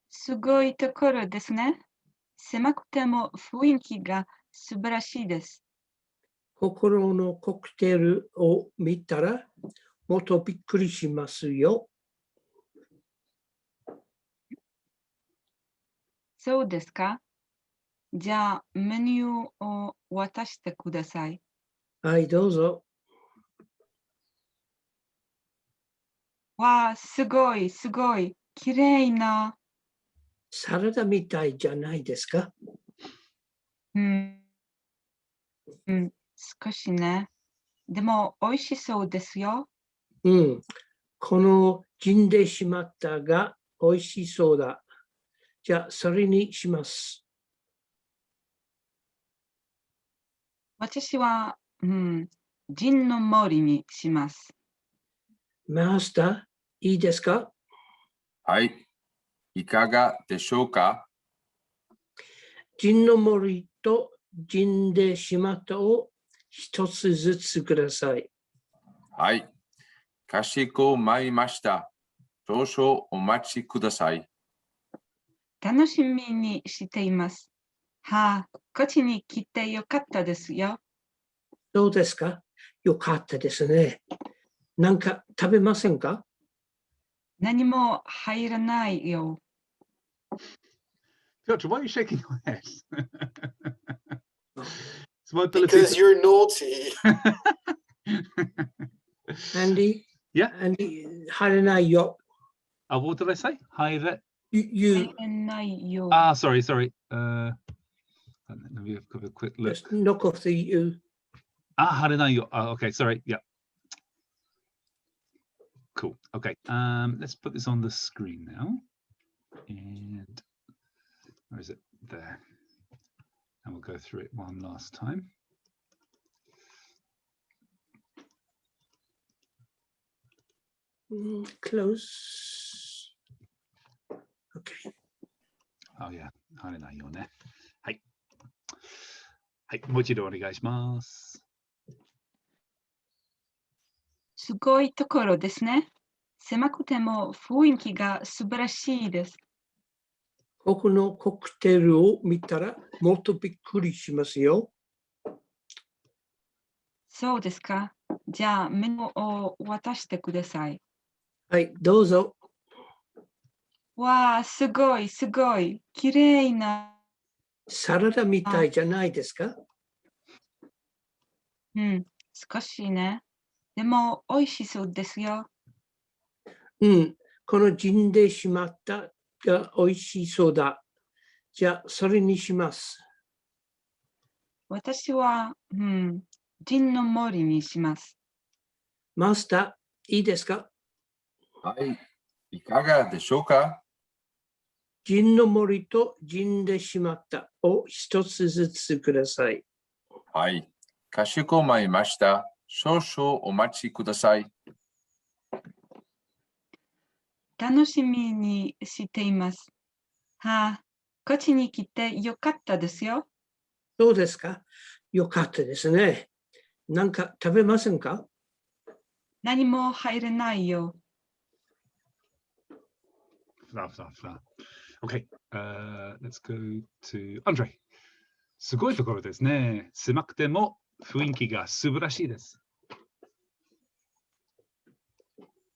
すごいところですね。狭くても雰囲気が素晴らしいです。心のコクテルを見たらもっとびっくりしますよ。そうですか。じゃあメニューを渡してください。はい、どうぞ。わあ、すごい、すごい。きれいな。サラダみたいじゃないですか。少しね。でも、美味しそうですよ。このジンでしまったが美味しそうだ。じゃあ、それにします。私は、ジンの森にします。マスター、いいですかはい。いかがでしょうか？陣の森と陣でしまったを一つずつください。はい。かしこまりました。少々お待ちください。楽しみにしています。はあ、こっちに来てよかったですよ。どうですか？よかったですね。なんか食べませんか？何も入らないよ。Piotr, why are you shaking your head? Because you're naughty. Andy? Yeah? Andy, 入らないよ。What did I say? Hire. You. Sorry. Let me have a quick look. Just knock off the you. Harenayo. Okay, sorry. Yeah. Cool. Okay. Let's put this on the screen now. And where is it? There. And we'll go through it one last time. Close. Okay. Oh yeah. Harenayo ne. はい、もう一度お願いします。すごいところですね。狭くても雰囲気が素晴らしいです。ここのコクテルを見たらもっとびっくりしますよ。そうですか。じゃあメモを渡してください。はい、どうぞ。わあ、すごい。きれいな。サラダみたいじゃないですか？うん、少しね。でも、美味しそうですよ。うん、この陣でしまったが美味しそうだ。じゃあ、それにします。私は、陣の森にします。マスター、いいですか？はい、いかがでしょうか？陣の森と陣でしまったを一つずつください。はい、かしこまりました。少々お待ちください。楽しみにしています。はあ、こっちに来てよかったですよ。どうですか？よかったですね。なんか食べませんか？何も入れないよ。Okay, let's go to Andre. すごいところですね。狭くても雰囲気が素晴らしいです。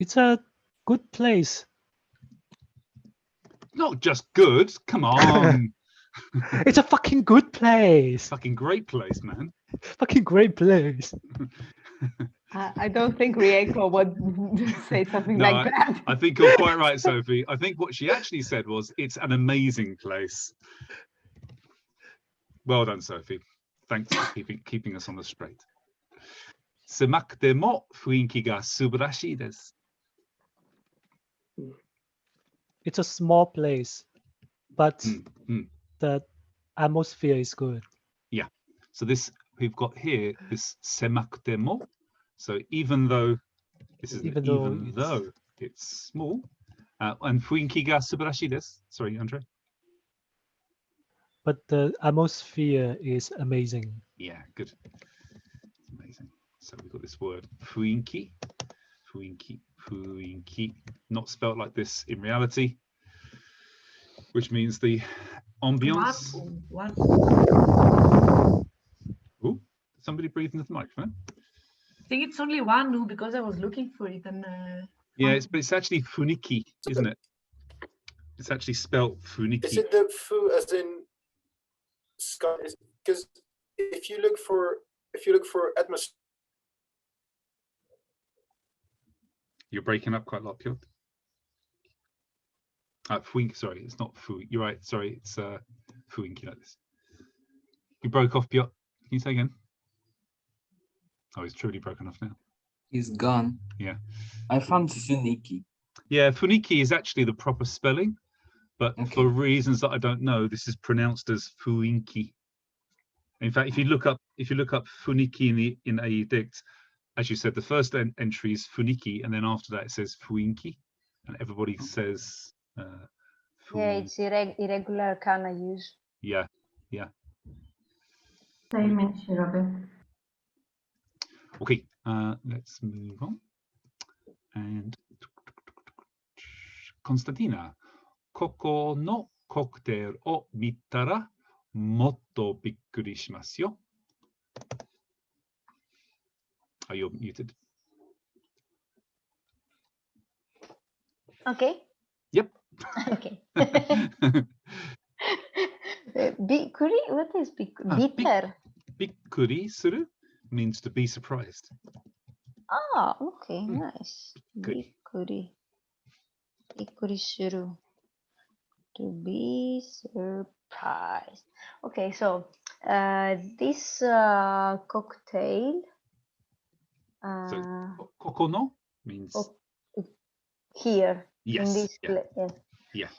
It's a good place. Not just good, come on. It's a fucking good place. Fucking great place, man. Fucking great place. I don't think Rieko would say something like that. I think you're quite right, Sophie. I think what she actually said was, it's an amazing place. Well done, Sophie. Thanks for keeping us on the straight. 狭くても雰囲気が素晴らしいです。It's a small place, but the atmosphere is good. Yeah. So this we've got here this 狭くても. So even though this is even though it's small, and 雰囲気が素晴らしいです. Sorry, Andre. But the atmosphere is amazing. Yeah, good. It's amazing. So we've got this word 雰囲気, 雰囲気, not spelt like this in reality, which means the ambience. Oh, somebody breathed into the microphone. I think it's only one nu because I was looking for it and. Yeah, but it's actually funiki, isn't it? It's actually spelt funiki. Is it the fu as in sky? Because if you look for atmosphere. You're breaking up quite a lot, Piotr. Fuinki, sorry, it's not fu. You're right. Sorry, it's fuinki like this. You broke off, Piotr. Can you say again? Oh, he's truly broken off now. He's gone. Yeah. I found funiki. Yeah, funiki is actually the proper spelling, but for reasons that I don't know, this is pronounced as fuinki. In fact, if you look up funiki in AE Dict, as you said, the first entry is funiki, and then after that it says fuinki, and everybody says Yeah, it's irregular kana use. Yeah, yeah. Same in Shirabe. Okay, let's move on. And Konstantina, ここのコクテルを見たらもっとびっくりしますよ。Are you muted? Okay. Yep. Okay. Bikkuri? What is bitter? Bikkuri suru means to be surprised. Ah, okay, nice. Bikkuri. Bikkuri suru. To be surprised. Okay, so this cocktail. So kokono means here. Yes. In this yeah. place. Yeah.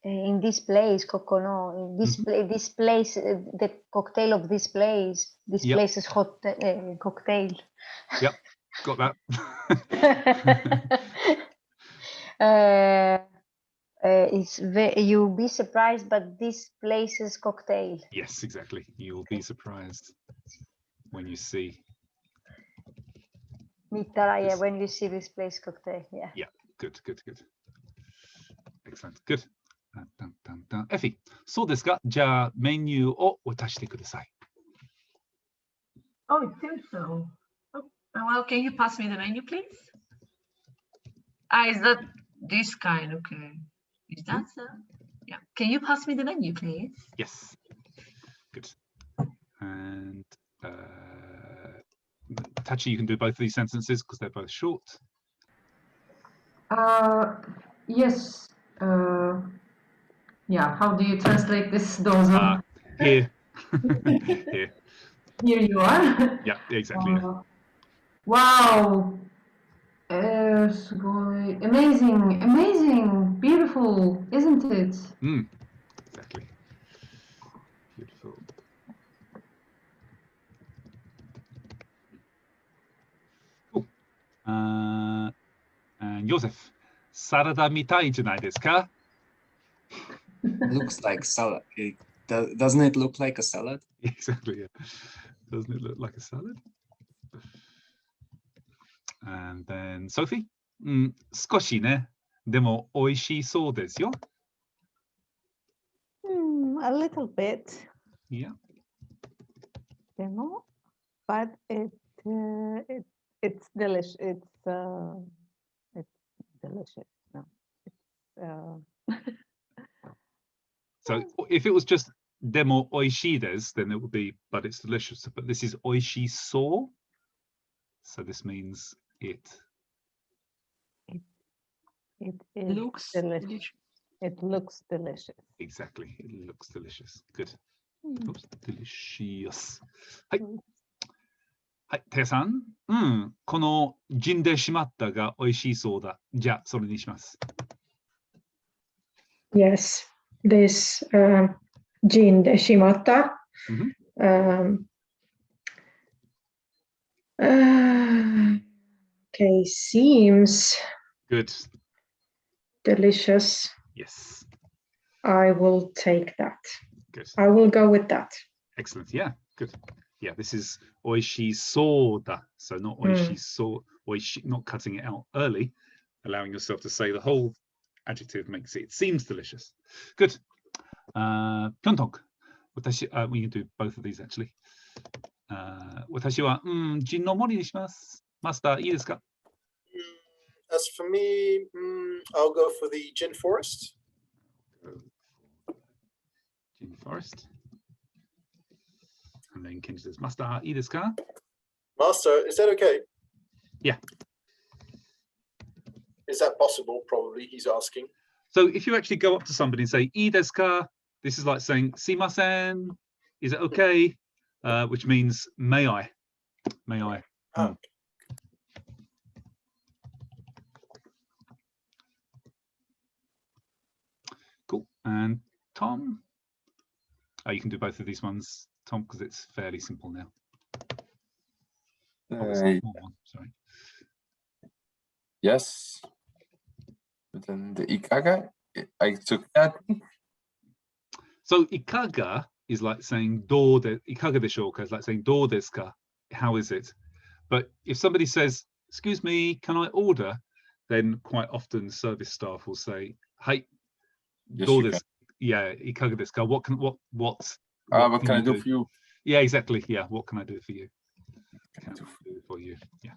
In this place, Kokono, in this this place, the cocktail of this place. This place is hot cocktail. Yep, got that. You'll be surprised, but this place is cocktail. Yes, exactly. You'll be surprised when you see. Yeah, when you see this place cocktail. Yeah. Yeah, good. Excellent, good. Effie, そうですか。じゃあメニューを渡してください。Oh, it seems so. Oh, well, can you pass me the menu, please? Is that this kind? Okay. Is that so? Yeah. Can you pass me the menu, please? Yes. Good. And Tachi, you can do both of these sentences because they're both short. Yes. Yeah. How do you translate this, Dozo? Here. Here. Here you are. Yeah, exactly. Wow. Amazing, beautiful, isn't it? Exactly. Beautiful. Cool. And Joseph, サラダみたいじゃないですか? Looks like salad. Doesn't it look like a salad? Exactly, yeah. Doesn't it look like a salad? And then Sophie, 少しね、でも美味しそうですよ。A little bit. Yeah. Demo, but it's delicious. It's delicious. No, it's So if it was just demo oishi des, then it would be, but it's delicious. But this is oishi so. So this means it looks delicious. It looks delicious. Exactly. It looks delicious. Good. Oops, delicious. はい。はい、テイさん。このジンでしまったが美味しそうだ。じゃあ、それにします。Yes, this gin de shimata. Okay, seems good. Delicious. Yes. I will take that. Good. I will go with that. Excellent. Yeah, good. Yeah, this is oishi soda. So not oishi so, oishi, not cutting it out early, allowing yourself to say the whole adjective makes it seems delicious. Good. Pyeongtong. We can do both of these actually. 私は、ジンの森にします。マスター、いいですか? As for me, I'll go for the gin forest. Gin forest. And then Kenji says, Master, いいですか? Master, is that okay? Yeah. Is that possible? Probably, he's asking. So if you actually go up to somebody and say, いいですか? This is like saying, すいません. Is it okay? Which means, may I? May I? Oh. Cool. And Tom? You can do both of these ones, Tom, because it's fairly simple now. Oh, it's not one, sorry. Yes. But then the ikaga, I took that. So ikaga is like saying do de, ikaga deshoka is like saying do desu ka? How is it? But if somebody says, excuse me, can I order? Then quite often service staff will say, hey, Yes, do you desu, yeah, ikaga desu ka? What can I do for you? Yeah, exactly. Yeah, what can I do for you? Can I do for you? Yeah.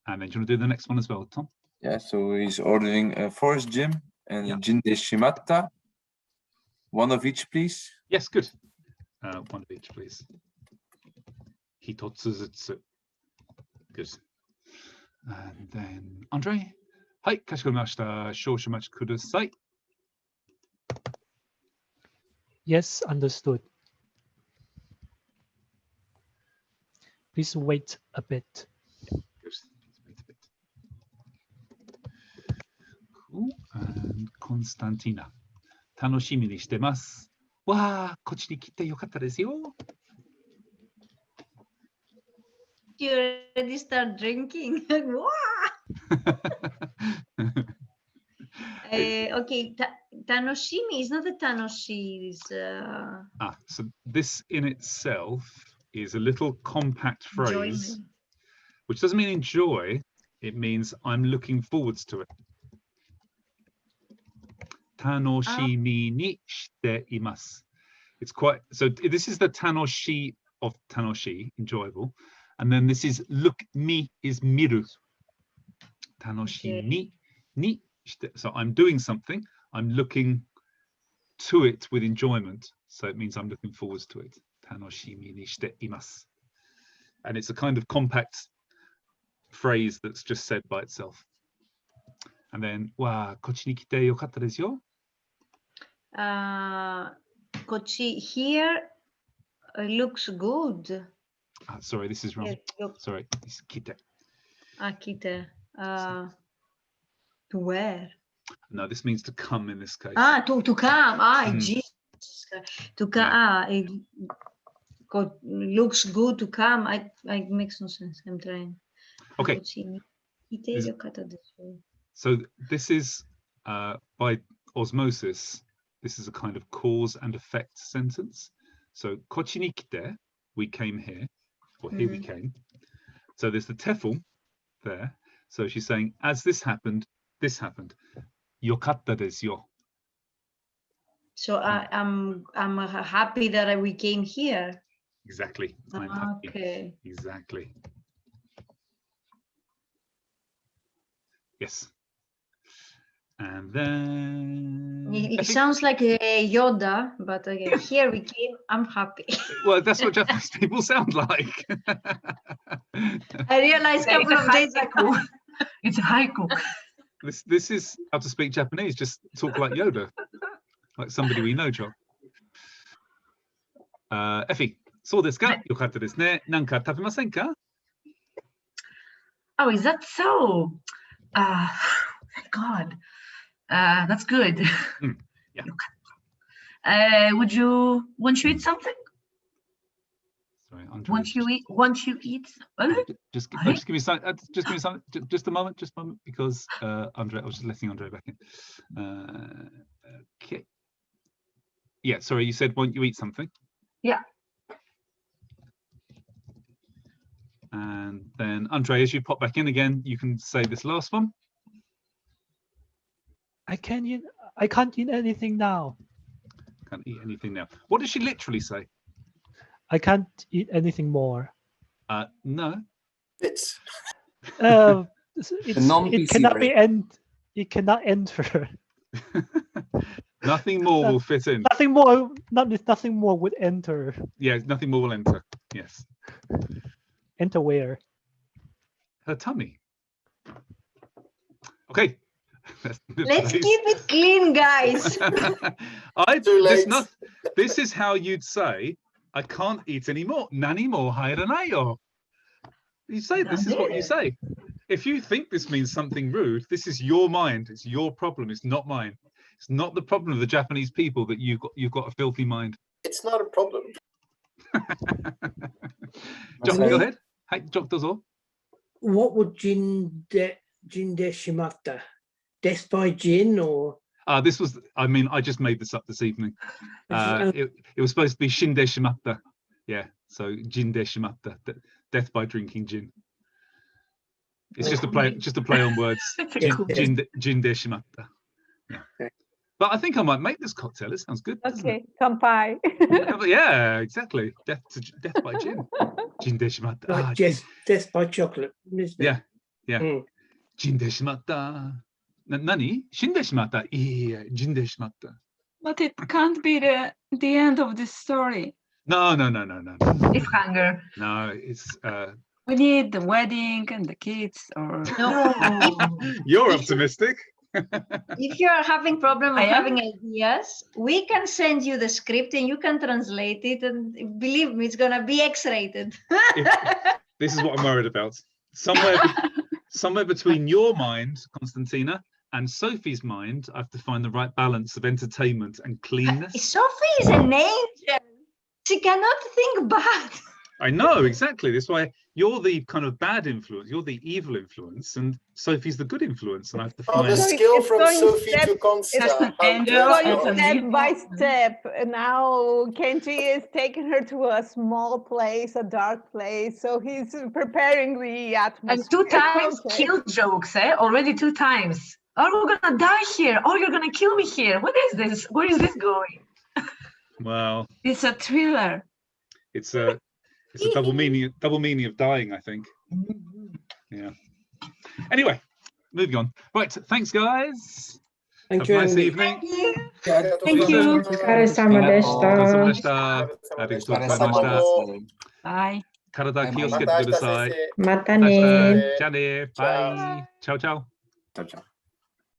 And then do you want to do the next one as well, Tom? Yeah, so he's ordering a forest gym and a jin de shimatta. One of each, please. Yes, good. One of each, please. Hitotsu zutsu. Good. And then Andre. Hai, kashikorimashita. Shoshimachi kudasai. Yes, understood. Please wait a bit. Good. Wait a bit. Cool. And Constantina. 楽しみにしてます。わあ、こっちに来てよかったですよ。You already start drinking. Wow. Okay, tanoshimi is not a tanoshi. So this in itself is a little compact phrase, which doesn't mean enjoy. It means I'm looking forwards to it. Tanoshimi ni shite imasu. It's quite, so this is the tanoshi of tanoshi, enjoyable. And then this is look, mi is miru. Tanoshimi ni shite. So I'm doing something, I'm looking to it with enjoyment. So it means I'm looking forwards to it. Tanoshimi ni shite imasu. And it's a kind of compact phrase that's just said by itself. And then, wa kochi ni kite yokatta desu yo. Kochi here looks good. Sorry, this is wrong. Sorry, it's kite. Kite. To where? No, this means to come in this case. To come. Jesus. To come. Looks good to come. It makes no sense. I'm trying. Okay. So this is by osmosis. This is a kind of cause and effect sentence. So kochi ni kite, we came here, or here we came. So there's the tefel there. So she's saying, as this happened, this happened. Yokatta desu yo. So I'm happy that we came here. Exactly. I'm happy. Okay. Exactly. Yes. And then it sounds like a Yoda, but again, here we came. I'm happy. Well, that's what Japanese people sound like. I realized a couple of days ago. It's a haiku. This is how to speak Japanese. Just talk like Yoda, like somebody we know, Joe. Effie, そうですか? よかったですね。なんか食べませんか? Oh, is that so? Thank God. That's good. Yeah. Want you eat something? Sorry, Andre. Want you eat? Just give me some. Just a moment, because Andre. I was just letting Andre back in. Okay. Yeah. Sorry, you said won't you eat something? Yeah. And then Andre, as you pop back in again, you can say this last one. I can't eat anything now. Can't eat anything now. What does she literally say? I can't eat anything more. No. It cannot be it cannot enter. Nothing more will fit in. Nothing more would enter. Yeah, nothing more will enter. Yes. Enter where? Her tummy. Okay. Let's keep it clean, guys. This is how you'd say, I can't eat anymore. Nani mo hairanai yo. You say this is what you say. If you think this means something rude, this is your mind. It's your problem. It's not mine. It's not the problem of the Japanese people that you've got a filthy mind. It's not a problem. Jock, go ahead. Hey, Jock does all. What would jin de Jin de shimatta. Death by gin or? This was, I mean, I just made this up this evening. It was supposed to be Shin de shimatta. Yeah, so Jin de shimatta, death by drinking gin. It's just a play on words. Jin de shimatta. Yeah. But I think I might make this cocktail. It sounds good. Okay, kanpai. Yeah, exactly. Death by gin. Jin de shimatta. Like death by chocolate, isn't it? Yeah. Jin de shimatta. Nani? Shin de shimatta. Yeah, jin de shimatta. But it can't be the end of this story. No. Cliffhanger. No, it's we need the wedding and the kids, or No. You're optimistic. If you are having problem with having ideas, we can send you the script and you can translate it, and believe me, it's gonna be X-rated. This is what I'm worried about. Somewhere between your mind, Constantina, and Sophie's mind, I have to find the right balance of entertainment and cleanness. Sophie is an angel. She cannot think bad. I know, exactly. That's why you're the kind of bad influence, you're the evil influence, and Sophie's the good influence. And I have to find the skill from Sophie to Constance. Step by step. Now Kenji is taking her to a small place, a dark place. So he's preparing the atmosphere. And 2 times kill jokes, already 2 times. Oh, we're gonna die here. Oh, you're gonna kill me here. What is this? Where is this going? Well, it's a thriller. It's a double meaning of dying, I think. Yeah. Anyway, moving on. Right, thanks guys. Thank you. Have a nice evening. Thank you. お疲れ様でした。Bye. 体気をつけてください。またね。じゃあね。バイ。チャオチャオ。チャオチャオ。